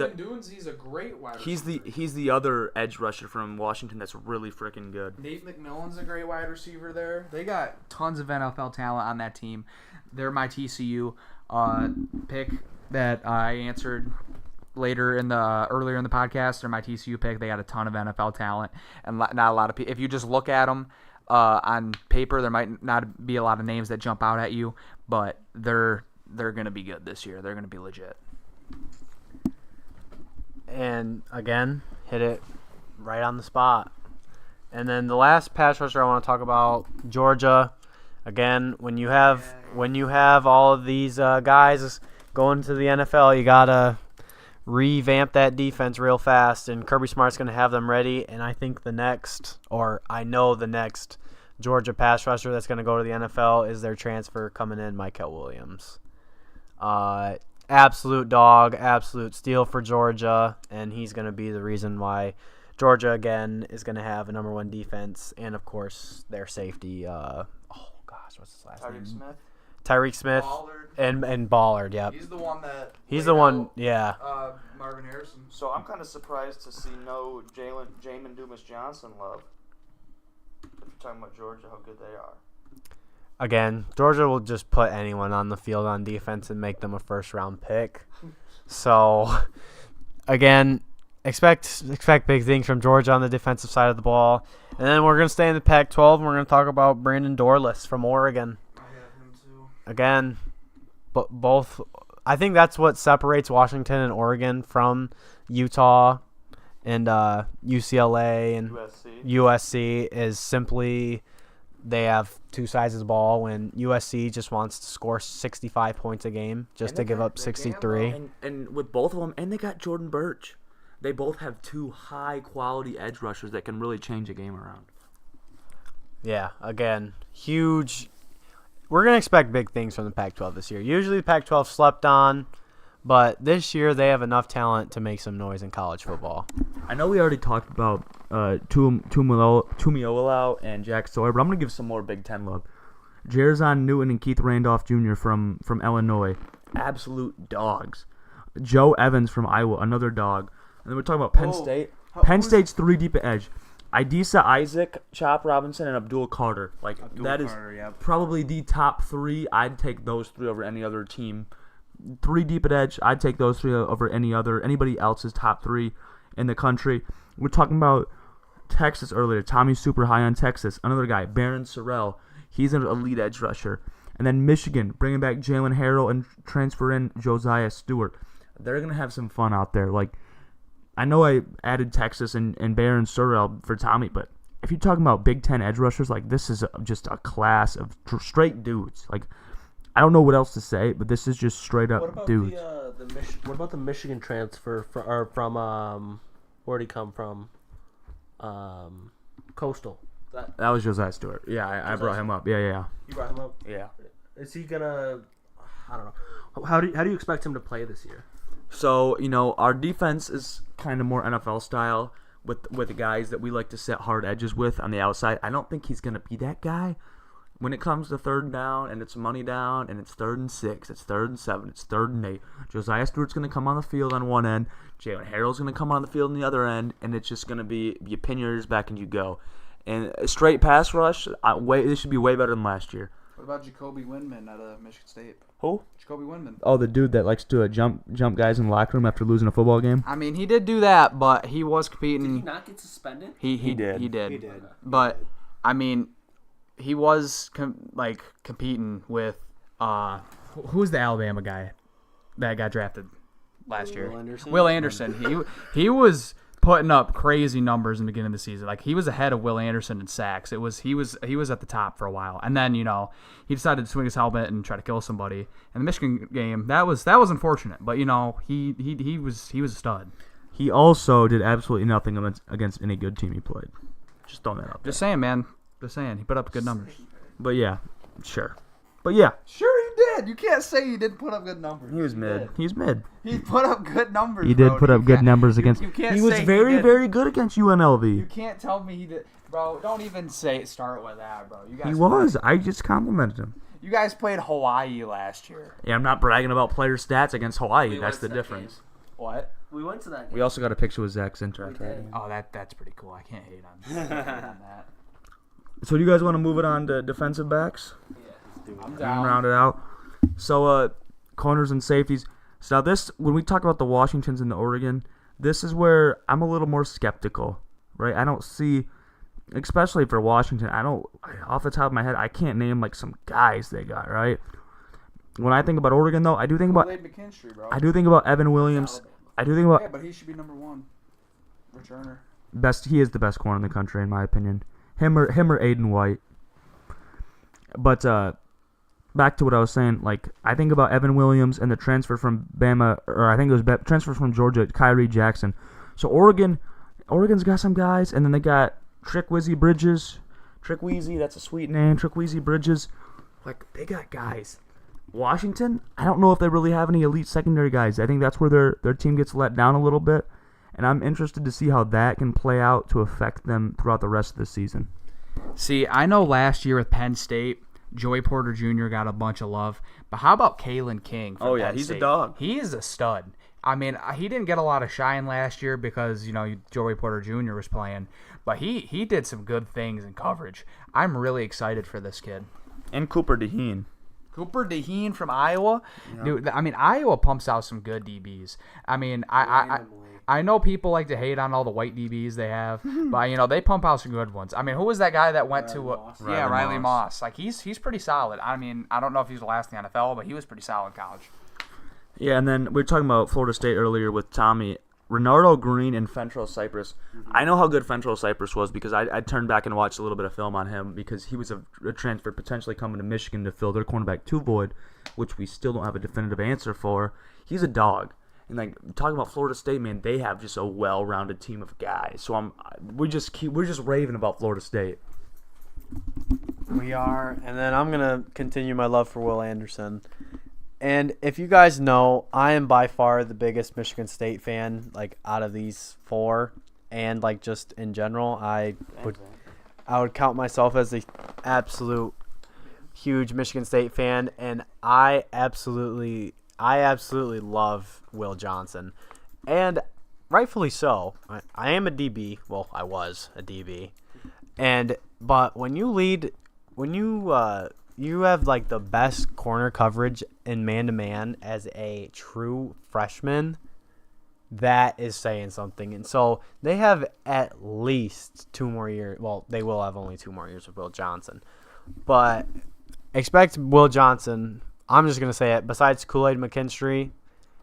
he's a great wide
he's the other edge rusher from Washington that's really freaking good.
Nate McMillan's a great wide receiver there. They got tons of NFL talent on that team. They're my TCU pick that I answered earlier in the podcast. They're my TCU pick. They got a ton of NFL talent and not a lot of people. If you just look at them on paper, there might not be a lot of names that jump out at you, but they're going to be good this year. They're going to be legit.
And again, hit it right on the spot. And then the last pass rusher I want to talk about, Georgia. Again, when you have all of these guys going to the NFL, you gotta revamp that defense real fast. And Kirby Smart's gonna have them ready. And I think the next Georgia pass rusher that's gonna go to the NFL is their transfer coming in, Michael Williams. Absolute dog, absolute steal for Georgia, and he's going to be the reason why Georgia, again, is going to have a number one defense, and, of course, their safety, what's his last name? Tyreek Smith.
Ballard.
And Ballard, yep.
He's the one that.
He's the one, yeah.
Marvin Harrison.
So I'm kind of surprised to see no Jamin Dumas-Johnson love. If you're talking about Georgia, how good they are.
Again, Georgia will just put anyone on the field on defense and make them a first-round pick. So, again, expect big things from Georgia on the defensive side of the ball. And then we're going to stay in the Pac-12, and we're going to talk about Brandon Dorless from Oregon.
I have him too.
Again, both – I think that's what separates Washington and Oregon from Utah and UCLA and USC is simply – they have two sides of the ball when USC just wants to score 65 points a game just to give up 63.
And with both of them, and they got Jordan Birch. They both have two high-quality edge rushers that can really change a game around.
Yeah, again, huge. We're going to expect big things from the Pac-12 this year. Usually the Pac-12 slept on, but this year they have enough talent to make some noise in college football.
I know we already talked about Tumioloau and Jack Sawyer, but I'm going to give some more Big Ten love. Jarzon Newton and Keith Randolph Jr. from Illinois, absolute dogs. Joe Evans from Iowa, another dog. And then we're talking about Penn State. Penn State's three deep at edge. Idisa Isaac, Chop Robinson, and Abdul Carter. That is probably the top three. I'd take those three over any other team. Three deep at edge. I'd take those three over anybody else's top three in the country. We're talking about Texas earlier. Tommy's super high on Texas. Another guy, Baron Sorrell. He's an elite edge rusher. And then Michigan, bringing back Jalen Harrell and transfer in Josiah Stewart. They're going to have some fun out there. I know I added Texas and Baron Sorrell for Tommy, but if you're talking about Big Ten edge rushers, this is just a class of straight dudes. I don't know what else to say, but this is just straight up dudes.
What about the Michigan transfer from where'd he come from? Coastal.
That was Josiah Stewart. Yeah, I brought him up. Yeah.
You brought him up?
Yeah.
Is he gonna? I don't know. How do you expect him to play this year?
So, our defense is kind of more NFL style with the guys that we like to set hard edges with on the outside. I don't think he's going to be that guy. When it comes to third down and it's money down and it's 3rd and 6, it's 3rd and 7, it's 3rd and 8, Josiah Stewart's going to come on the field on one end, Jalen Harrell's going to come on the field on the other end, and it's just going to be you pin your ears back and you go. And a straight pass rush, this should be way better than last year.
What about Jacoby Windman out of Michigan State?
Who?
Jacoby Windman.
Oh, the dude that likes to jump guys in the locker room after losing a football game.
I mean, he did do that, but he was competing.
Did he not get suspended?
He
did.
He did.
He did.
But I mean, he was competing with who's the Alabama guy that got drafted last year? Will Anderson. He was putting up crazy numbers in the beginning of the season. Like, he was ahead of Will Anderson in sacks. He was at the top for a while, and then he decided to swing his helmet and try to kill somebody. In the Michigan game, that was unfortunate. But he was a stud.
He also did absolutely nothing against any good team he played. Just throwing that out there.
Just saying, man. Just saying. He put up good numbers.
But yeah, sure. But yeah,
Sure, he did. You can't say he didn't put up good numbers.
he was mid. He's mid.
He put up good numbers.
He did
bro.
put up good numbers against.
You can't
He was
say
very,
didn't.
very good against
You
UNLV.
can't tell me he did, bro. Don't even start with that, bro. You guys.
He was. I just complimented him.
You guys played Hawaii last year.
Yeah, I'm not bragging about player stats against Hawaii. That's the difference.
What?
We went to that game.
We also got a picture with Zach Sinter.
Oh, that's pretty cool. I can't hate on that.
So do you guys want to move it on to defensive backs?
I'm
And
down.
round it out. So corners and safeties. So now when we talk about the Washingtons and the Oregon, this is where I'm a little more skeptical, right? I don't see, especially for Washington, off the top of my head, I can't name like some guys they got, right? When I think about Oregon, though, I do think about
McKinstry, bro.
Evan Williams. I do think about
but he should be number one. Returner.
He is the best corner in the country, in my opinion. Him or Aiden White. But back to what I was saying, like, I think about Evan Williams and the transfer from Bama, or I think it was transfer from Georgia, Kyrie Jackson. So Oregon's got some guys, and then they got Trickweezy Bridges. Trickweezy, that's a sweet name. Trickweezy Bridges. Like, they got guys. Washington, I don't know if they really have any elite secondary guys. I think that's where their team gets let down a little bit. And I'm interested to see how that can play out to affect them throughout the rest of the season.
See, I know last year with Penn State, Joey Porter Jr. got a bunch of love. But how about Kalen King from Penn State?
dog.
He is a stud. I mean, he didn't get a lot of shine last year because, Joey Porter Jr. was playing. But he did some good things in coverage. I'm really excited for this kid.
And Cooper DeHeen.
Cooper DeHeen from Iowa. Yeah. Dude, I mean, Iowa pumps out some good DBs. I mean, I know people like to hate on all the white DBs they have, but they pump out some good ones. I mean, who was that guy that went Riley Moss? Like, he's pretty solid. I mean, I don't know if he's the last in the NFL, but he was pretty solid in college.
Yeah, and then we were talking about Florida State earlier with Tommy. Renardo Green and Fentrell Cypress. Mm-hmm. I know how good Fentrell Cypress was because I turned back and watched a little bit of film on him because he was a transfer potentially coming to Michigan to fill their cornerback 2 void, which we still don't have a definitive answer for. He's a dog. And like talking about Florida State, man, they have just a well-rounded team of guys. So we're just raving about Florida State.
We are, and then I'm gonna continue my love for Will Anderson. And if you guys know, I am by far the biggest Michigan State fan, like out of these 4, and like just in general, I would count myself as a absolute huge Michigan State fan, and I absolutely love Will Johnson, and rightfully so. I am a DB. Well, I was a DB, but when you have like the best corner coverage in man-to-man as a true freshman, that is saying something. And so they have at least 2 more years. Well, they will have only 2 more years with Will Johnson. But expect Will Johnson, I'm just going to say it, besides Kool-Aid McKinstry,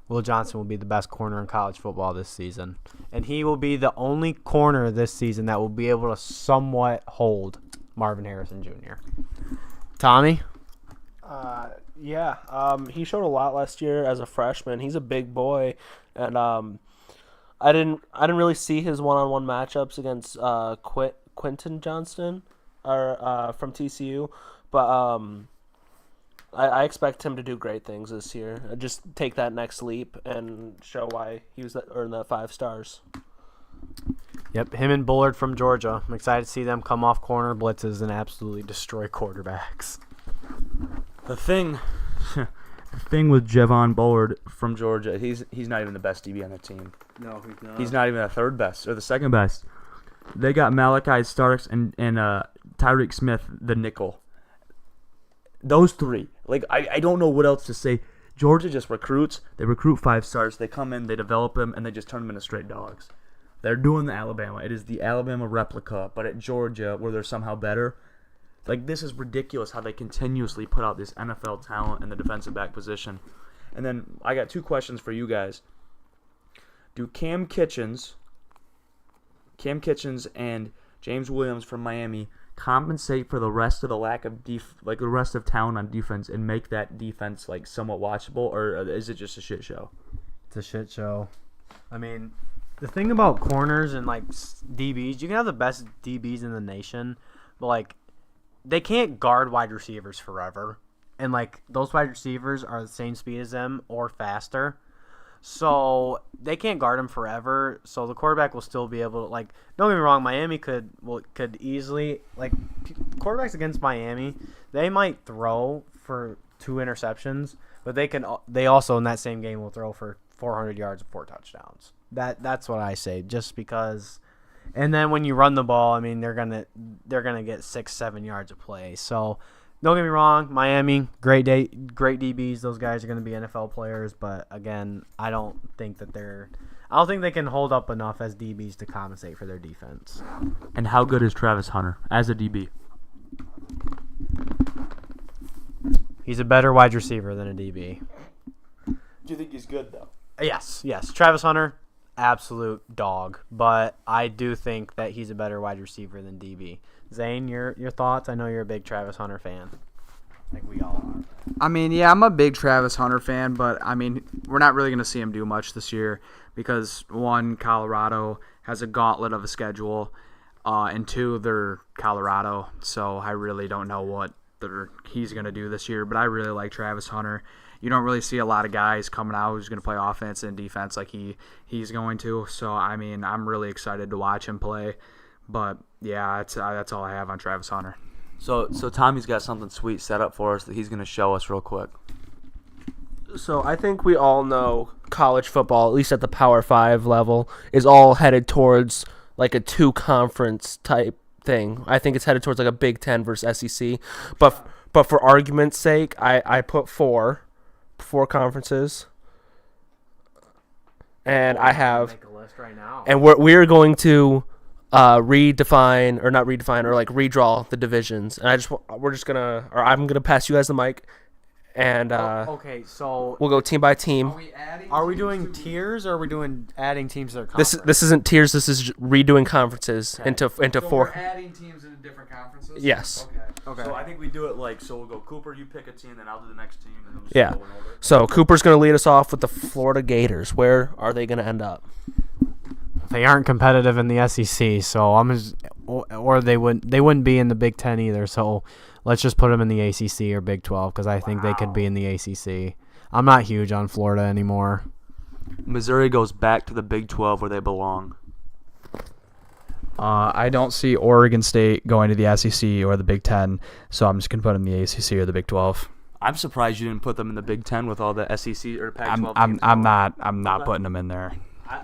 Will Johnson will be the best corner in college football this season. And he will be the only corner this season that will be able to somewhat hold Marvin Harrison Jr. Tommy?
He showed a lot last year as a freshman. He's a big boy, and I didn't really see his one-on-one matchups against Quentin Johnston from TCU, but I expect him to do great things this year. Just take that next leap and show why he was earned the 5 stars.
Yep, him and Bullard from Georgia. I'm excited to see them come off corner blitzes and absolutely destroy quarterbacks.
The thing with Javon Bullard from Georgia, he's not even the best DB on the team.
No, he's not.
He's not even the 3rd best or the 2nd best. They got Malachi Starks and Tyreek Smith, the nickel. Those three. Like, I don't know what else to say. Georgia just recruits. They recruit 5 stars. They come in, they develop them, and they just turn them into straight dogs. They're doing the Alabama. It is the Alabama replica, but at Georgia, where they're somehow better. Like, this is ridiculous how they continuously put out this NFL talent in the defensive back position. And then I got 2 questions for you guys. Do Cam Kitchens and James Williams from Miami compensate for the rest of the lack of the rest of talent on defense and make that defense like somewhat watchable, or is it just a shit show?
It's a shit show. I mean, the thing about corners and like DBs, you can have the best DBs in the nation, but like they can't guard wide receivers forever, and like those wide receivers are the same speed as them or faster. So they can't guard him forever. So the quarterback will still be able to, like, don't get me wrong, Miami could easily, like, quarterbacks against Miami, they might throw for 2 interceptions, but they also in that same game will throw for 400 yards and 4 touchdowns. That's what I say, just because. And then when you run the ball, I mean, they're gonna get 6-7 yards of play. So don't get me wrong, Miami, great DBs. Those guys are going to be NFL players, but again, I don't think they can hold up enough as DBs to compensate for their defense.
And how good is Travis Hunter as a DB?
He's a better wide receiver than a DB.
Do you think he's good though?
Yes. Travis Hunter, absolute dog, but I do think that he's a better wide receiver than DB. Zane, your thoughts? I know you're a big Travis Hunter fan. Like we all are.
I mean, yeah, I'm a big Travis Hunter fan, but I mean, we're not really going to see him do much this year because 1, Colorado has a gauntlet of a schedule, and 2, they're Colorado, so I really don't know what he's going to do this year, but I really like Travis Hunter. You don't really see a lot of guys coming out who's going to play offense and defense like he's going to, so I mean, I'm really excited to watch him play. But yeah, that's all I have on Travis Hunter.
So Tommy's got something sweet set up for us that he's going to show us real quick.
So I think we all know college football, at least at the Power 5 level, is all headed towards like a 2-conference type thing. I think it's headed towards like a Big Ten versus SEC. But for argument's sake, I put 4 conferences. And I have,
Make a list right now.
and we're going to redraw the divisions. And I'm gonna pass you guys the mic, and
Okay, so
we'll go team by team.
are we doing tiers or are we doing adding teams to their conference?
This isn't tiers. This is redoing conferences into 4.
adding teams into different conferences?
Yes.
Okay.
So I think we do it so we'll go Cooper, you pick a team, then I'll do the next team, and then we'll
Yeah.
go in order.
So Cooper's gonna lead us off with the Florida Gators. Where are they gonna end up?
They aren't competitive in the SEC, so or they wouldn't be in the Big Ten either. So let's just put them in the ACC or Big 12 because I think they could be in the ACC. I'm not huge on Florida anymore.
Missouri goes back to the Big 12 where they belong.
I don't see Oregon State going to the SEC or the Big Ten, so I'm just gonna put them in the ACC or the Big 12.
I'm surprised you didn't put them in the Big 10 with all the SEC or Pac-12
I'm
teams.
not putting them in there.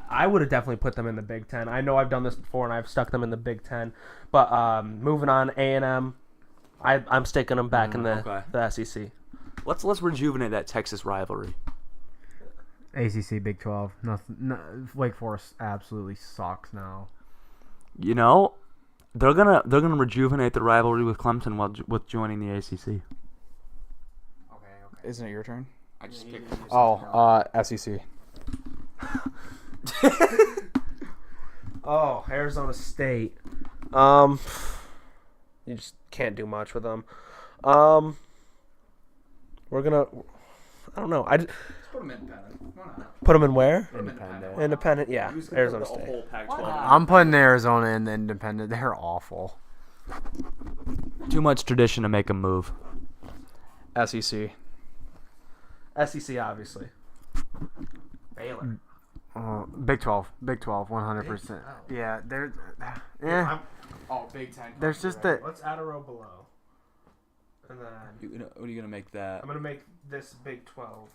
I would have definitely put them in the Big Ten. I know I've done this before, and I've stuck them in the Big Ten. But moving on, A&M, I'm sticking them back in the SEC.
Let's rejuvenate that Texas rivalry.
ACC, Big 12. Nothing. No, Wake Forest absolutely sucks now.
You know, they're gonna rejuvenate the rivalry with Clemson with joining the ACC.
Okay. Isn't it your turn?
I just picked.
SEC.
Oh, Arizona State. You just can't do much with them. We're gonna. I don't know.
Let's put them independent. Why not?
Put them in where?
Independent.
Independent. Yeah, Arizona State.
I'm putting Arizona in the independent. They're awful.
Too much tradition to make a move.
SEC.
SEC, obviously. Baylor.
Big 12. Big 12, 100%. Yeah, they're. Yeah.
Big Ten.
There's just that.
Let's add a row below. And then
What are you gonna make that?
I'm gonna make this Big 12.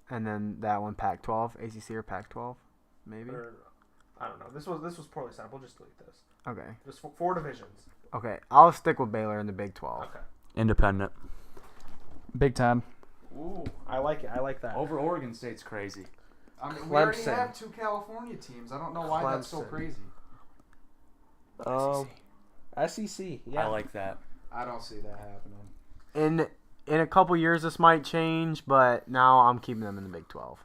And then that one, Pac-12, ACC or Pac-12, maybe.
I don't know. This was poorly set up. We'll just delete this.
Okay.
Just 4 divisions.
Okay. I'll stick with Baylor in the Big 12.
Okay.
Independent.
Big Ten.
Ooh, I like it. I like that.
Over Oregon State's crazy.
I mean,
we already have
two California teams. I don't know
why that's so Clemson.
crazy.
SEC. Yeah.
I like that.
I don't see that happening.
In a couple years, this might change, but now I'm keeping them in the Big 12.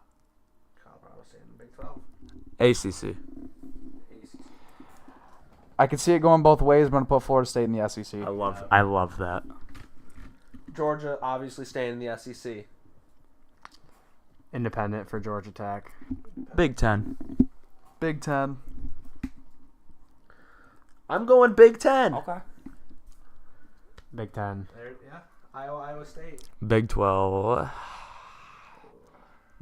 Colorado State in the Big 12.
ACC.
I can see it going both ways. I'm going to put Florida State in the SEC.
I love that.
Georgia obviously staying in the SEC.
Independent for Georgia Tech.
Big Ten.
Big Ten.
I'm going Big Ten.
Okay.
Big 10.
Yeah. Iowa State.
Big 12.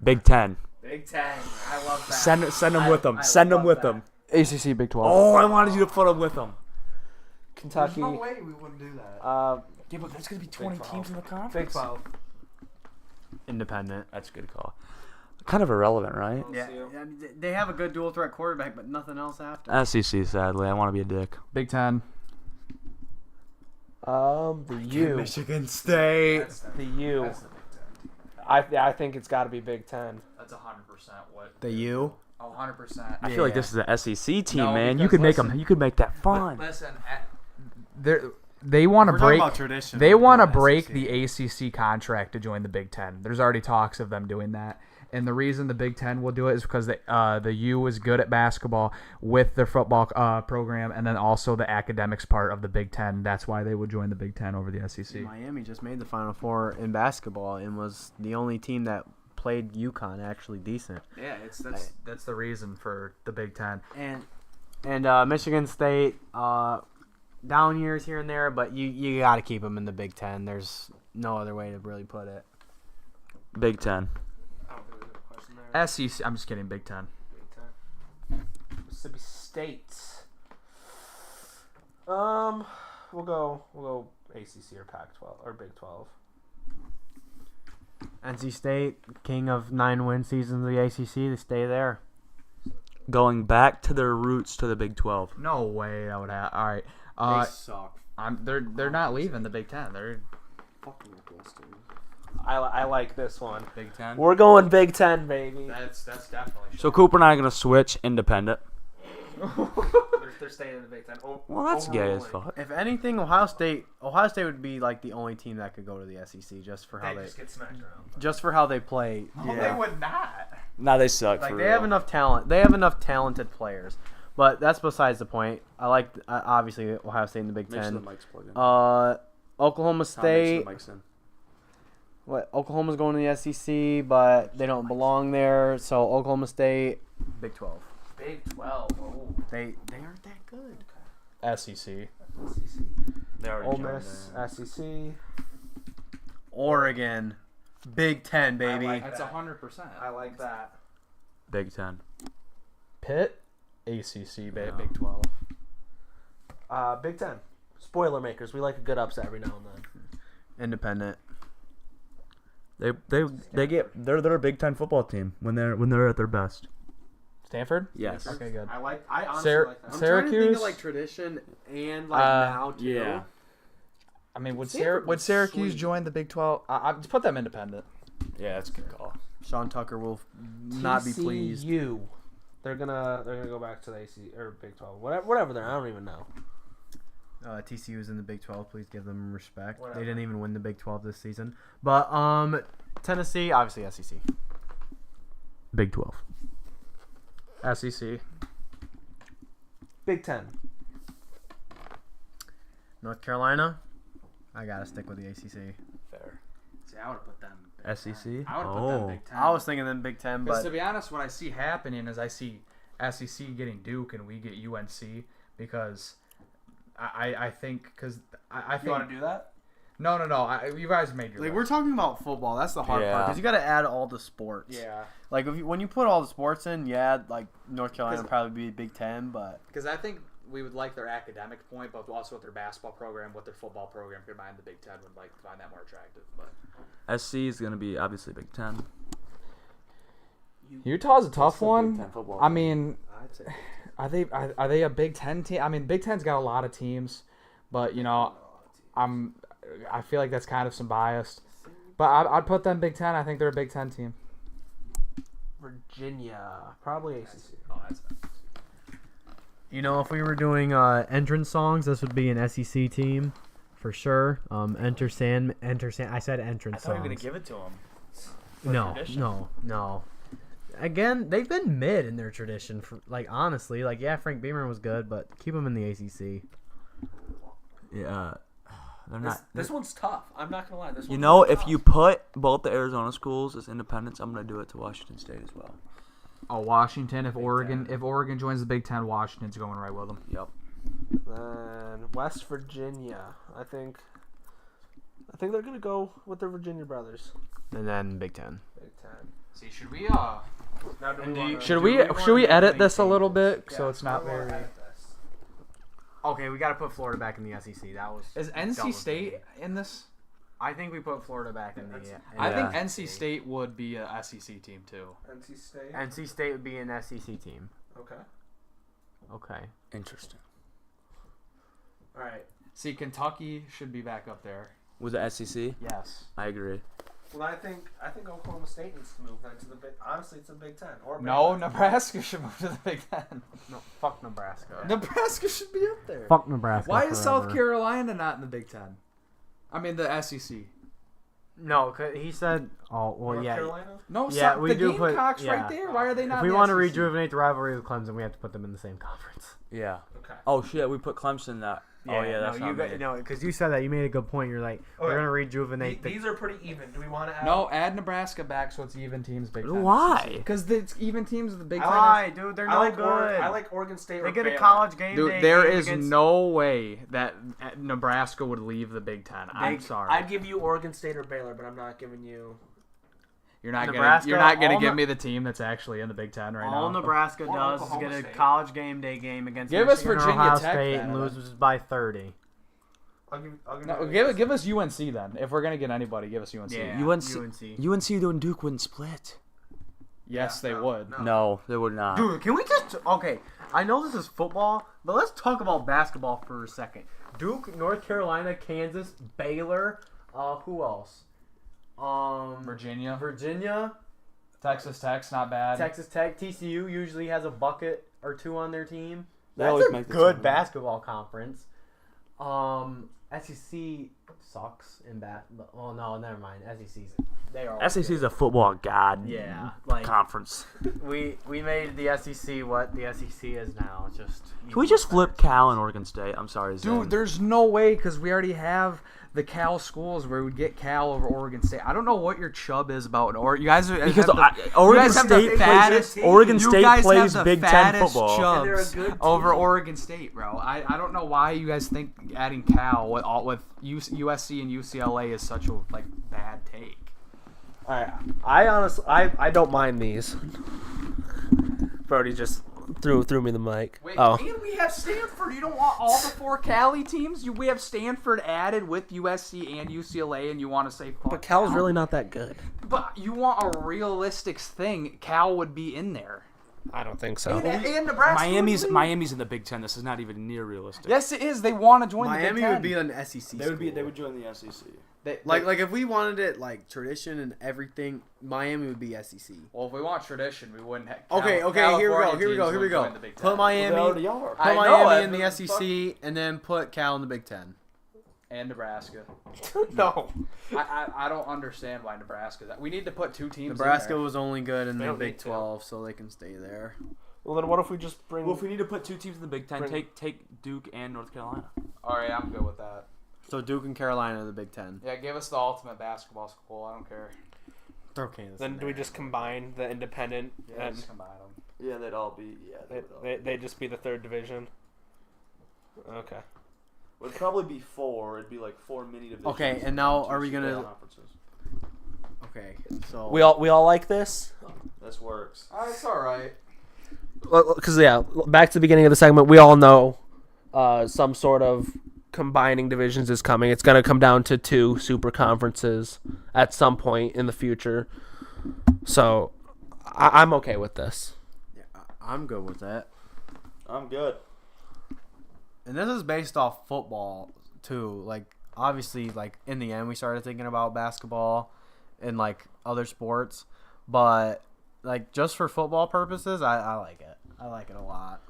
Big 10.
Big Ten. I love that.
Send them with them. Send them with them.
ACC, Big 12.
Oh, I wanted you to put them with them.
Kentucky.
way we wouldn't do that.
Yeah, but there's going to be 20 teams in the conference.
Big 12.
Independent.
That's a good call. Kind of irrelevant, right?
Yeah, they have a good dual threat quarterback, but nothing else after.
SEC, sadly. I want to be a dick.
Big Ten.
The U.
Michigan State.
The U. I think it's got to be Big Ten.
That's 100% what.
The U.
Oh, 100%.
I feel like this is an SEC team,
No,
man.
because
You could make
listen-
them. You could make that fun.
Listen, they want to break.
tradition.
They want to break the ACC contract to join the Big Ten. There's already talks of them doing that. And the reason the Big Ten will do it is because the U is good at basketball with their football program, and then also the academics part of the Big Ten. That's why they would join the Big Ten over the SEC.
Miami just made the Final Four in basketball and was the only team that played UConn actually decent.
Yeah, that's the reason for the Big Ten.
And Michigan State, down years here and there, but you got to keep them in the Big Ten. There's no other way to really put it.
Big 10.
SEC. I'm just kidding. Big Ten.
Mississippi State. We'll go ACC or Pac-12 or Big 12.
NC State, king of 9-win seasons of the ACC, they stay there.
Going back to their roots to the Big 12.
No way that would happen. All right.
They suck.
They're not leaving the Big Ten. They're
Fucking Northwestern.
I like this one.
Big 10.
We're going Big Ten, baby.
that's definitely.
So Cooper and I are going to switch independent.
They're staying in the Big Ten.
Well, that's gay as fuck.
If anything, Ohio State would be like the only team that could go to the SEC just for how
They just get smacked around.
just for how they play.
They would not.
Nah, they suck.
Like
for
they
real.
have enough talent. They have enough talented players. But that's besides the point. I like obviously Ohio State in the Big
Make sure
Ten.
the mic's plugged in.
Oklahoma
Tom, make
State.
sure the mic's in.
Oklahoma's going to the SEC, but they don't belong there. So Oklahoma State, Big 12.
Big 12. Oh.
They aren't that good.
SEC.
They already
Ole
joined
Miss,
there.
SEC.
Oregon, Big 10, baby.
That's 100%.
I like that.
Big 10.
Pitt, ACC,
Yeah.
Big 12.
Big Ten. Spoiler makers. We like a good upset every now and then.
Independent.
They're a Big 10 football team when they're at their best.
Stanford.
Yes.
Okay, good.
I honestly
Sar-
like that.
I'm
Syracuse.
trying to think of like tradition and like now too.
Yeah.
I mean, would
Stanford
would
was
Syracuse
sweet.
join the Big 12? I just put them independent.
Yeah, that's a good call.
Sean Tucker will not be pleased.
TCU. They're gonna go back to the AC or Big 12. Whatever they're. I don't even know.
TCU is in the Big 12. Please give them respect.
Whatever.
They didn't even win the Big 12 this season. But Tennessee, obviously SEC.
Big 12.
SEC.
Big 10.
North Carolina, I gotta stick with the ACC.
Fair.
See, I would have put them.
SEC?
I would have put them Big 10.
I was thinking then Big 10,
Because
but
to be honest, what I see happening is I see SEC getting Duke and we get UNC because I think because I think
do that?
no you guys made your
like
list.
we're talking about football. That's the hard part
Yeah.
because you got to add all the sports.
Yeah.
Like when you put all the sports in, yeah, like North Carolina would probably be Big 10, but
Because I think we would like their academic point, but also with their basketball program, with their football program combined, the Big 10 would like find that more attractive. But
SC is going to be obviously Big 10.
Utah's a tough
Big
one.
10 football
I
team.
mean,
I'd say.
are they a Big 10 team? I mean, Big 10's got a lot of teams, but you know, I feel like that's kind of some bias. But I'd put them Big Ten. I think they're a Big Ten team.
Virginia, probably ACC.
Oh, that's
You know, if we were doing entrance songs, this would be an SEC team for sure. Enter Sand. I said entrance
I thought you
songs.
were gonna give it to him.
No. Again, they've been mid in their tradition. For, like, honestly, like, yeah, Frank Beamer was good, but keep him in the ACC.
Yeah, they're not.
This one's tough. I'm not gonna lie. This
You
one's
know,
really
if
tough.
you put both the Arizona schools as independents, I'm gonna do it to Washington State as well.
Oh, Washington. If Oregon joins the Big Ten, Washington's going right with them.
Yep.
Then West Virginia, I think they're gonna go with the Virginia brothers.
And then Big Ten.
Big Ten.
See, should we
Now,
And do you-
should
Do
we
we wanna
should we
do
edit
any
this a little
changes?
bit so it's not very?
Okay, we got to put Florida back in the SEC. That was
Is
dumb
NC
of
State
me.
in this?
I think we put Florida back in the.
I think
Yeah.
NC State would be a SEC team too.
NC State.
NC State would be an SEC team.
Okay.
Okay.
Interesting.
All right.
See, Kentucky should be back up there.
Was it SEC?
Yes.
I agree.
Well, I think Oklahoma State needs to move then to the Big. Honestly, it's a Big Ten or Big
No,
Ten.
Nebraska should move to the Big Ten.
No, fuck Nebraska.
Nebraska should be up there.
Fuck Nebraska.
Why is South
forever.
Carolina not in the Big Ten? I mean the SEC.
No, 'cause he said. Oh well,
North
yeah.
Carolina.
No,
Yeah,
the
we do put-
Gamecocks
yeah.
right there. Why are they not?
If we
in the
want to
SEC?
rejuvenate the rivalry with Clemson, we have to put them in the same conference.
Yeah.
Okay.
Oh shit, we put Clemson in that. Oh yeah, that's
no,
not
you got,
me.
no, because you said that you made a good point. You're like, we're
Okay.
gonna rejuvenate.
These are pretty even. Do we want to add?
No, add Nebraska back so it's even teams Big Ten.
Why?
Because it's even teams of the Big Ten.
Why, dude? They're
I
no
like
good.
I like Oregon State.
They
or
get a
Baylor.
college game day.
Dude, there
game
is
against-
no way that Nebraska would leave the Big Ten. I'm sorry.
I'd give you Oregon State or Baylor, but I'm not giving you.
You're not
Nebraska,
gonna
all
give
Ne-
me the team that's actually in the Big Ten right
All
now.
Nebraska
Or
does is
Oklahoma
get a
State.
college game day game against
Give us
Michigan or
Virginia
Ohio
Tech
State
then.
and loses by 30.
I'll give
No,
you
give us UNC then. If we're gonna get anybody, give us UNC.
UNC and Duke wouldn't split.
Yes, they
no,
would.
no.
No, they would not.
Dude, can we just okay? I know this is football, but let's talk about basketball for a second. Duke, North Carolina, Kansas, Baylor. Who else?
Virginia,
Virginia,
Texas Tech's not bad.
Texas Tech, TCU usually has a bucket or two on their team.
They
That's
always
a
make the
good
tournament.
basketball conference. SEC sucks in well, no, never mind. They are
SEC is a football god.
yeah, like
Conference.
we made the SEC what the SEC is now. Just
Can we just flip Cal and Oregon State? I'm sorry, Zen.
Dude, there's no way because we already have the Cal schools where we get Cal over Oregon State. I don't know what your chub is about. Or you guys are
Because
have
Oregon
you guys have the
State plays
fattest-
Oregon
you
State
guys
plays
have the
Big Ten
fattest
football.
chubs
And they're a good
over
team.
Oregon State, bro. I don't know why you guys think adding Cal with USC and UCLA is such a bad take.
All right. I honestly, I don't mind these. Brody just threw me the mic.
Wait,
Oh.
and we have Stanford. You don't want all the four Cali teams? We have Stanford added with USC and UCLA, and you want to say fuck
But Cal's
Cal?
really not that good.
But you want a realistic thing. Cal would be in there.
I don't think so.
And Nebraska.
Miami's in the Big Ten. This is not even near realistic.
Yes, it is. They want to join the
Miami
Big Ten.
would be an SEC.
They would join the SEC.
like if we wanted it like tradition and everything, Miami would be SEC.
Well, if we want tradition, we wouldn't have.
Okay, here we go. Put Miami,
are.
put
I know
Miami
it,
in the
but
SEC, and then put Cal in the Big Ten.
And Nebraska.
No.
I don't understand why Nebraska. We need to put two teams.
Nebraska
in there.
was only good in
They
the
don't
Big
need to.
12, so they can stay there.
Well, then what if we just bring?
Well, if we need to put two teams in the Big Ten,
Bring-
take Duke and North Carolina.
All right, I'm good with that.
So Duke and Carolina in the Big Ten.
Yeah, give us the ultimate basketball school. I don't care.
Throw Kansas.
then
in
do we
there.
just combine the independent
Yeah,
and
just combine them.
Yeah, they'd all be. Yeah,
they just be the third division? Okay.
Would probably be four. It'd be like four mini divisions.
Okay, and now
two
are we
Super
gonna-
conferences.
Okay, so
We all like this.
This works.
It's all right.
Because back to the beginning of the segment, we all know some sort of combining divisions is coming. It's going to come down to 2 super conferences at some point in the future. So I'm okay with this.
yeah, I'm good with that.
I'm good.
And this is based off football too. Like obviously, like, in the end, we started thinking about basketball and, like, other sports. But, like, just for football purposes, I like it. I like it a lot.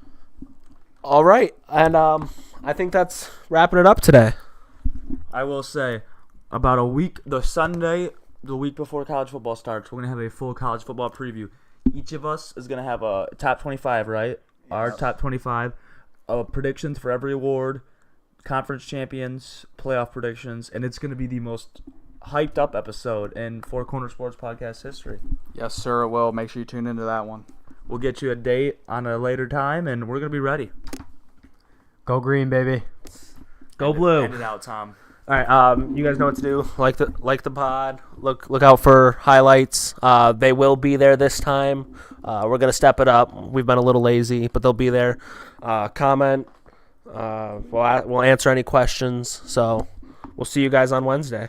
All right, and I think that's wrapping it up today.
I will say, about a week, the week before college football starts, we're going to have a full college football preview. Each of us is going to have a top 25, right? Our top 25 predictions for every award, conference champions, playoff predictions, and it's going to be the most hyped up episode in Four Corner Sports Podcast history.
Yes, sir, it will. Make sure you tune into that one.
We'll get you a date on a later time, and we're going to be ready.
Go green, baby.
Go blue.
End it out, Tom.
All right, you guys know what to do. Like the pod. Look out for highlights. They will be there this time. We're gonna step it up. We've been a little lazy, but they'll be there. Comment. We'll answer any questions. So we'll see you guys on Wednesday.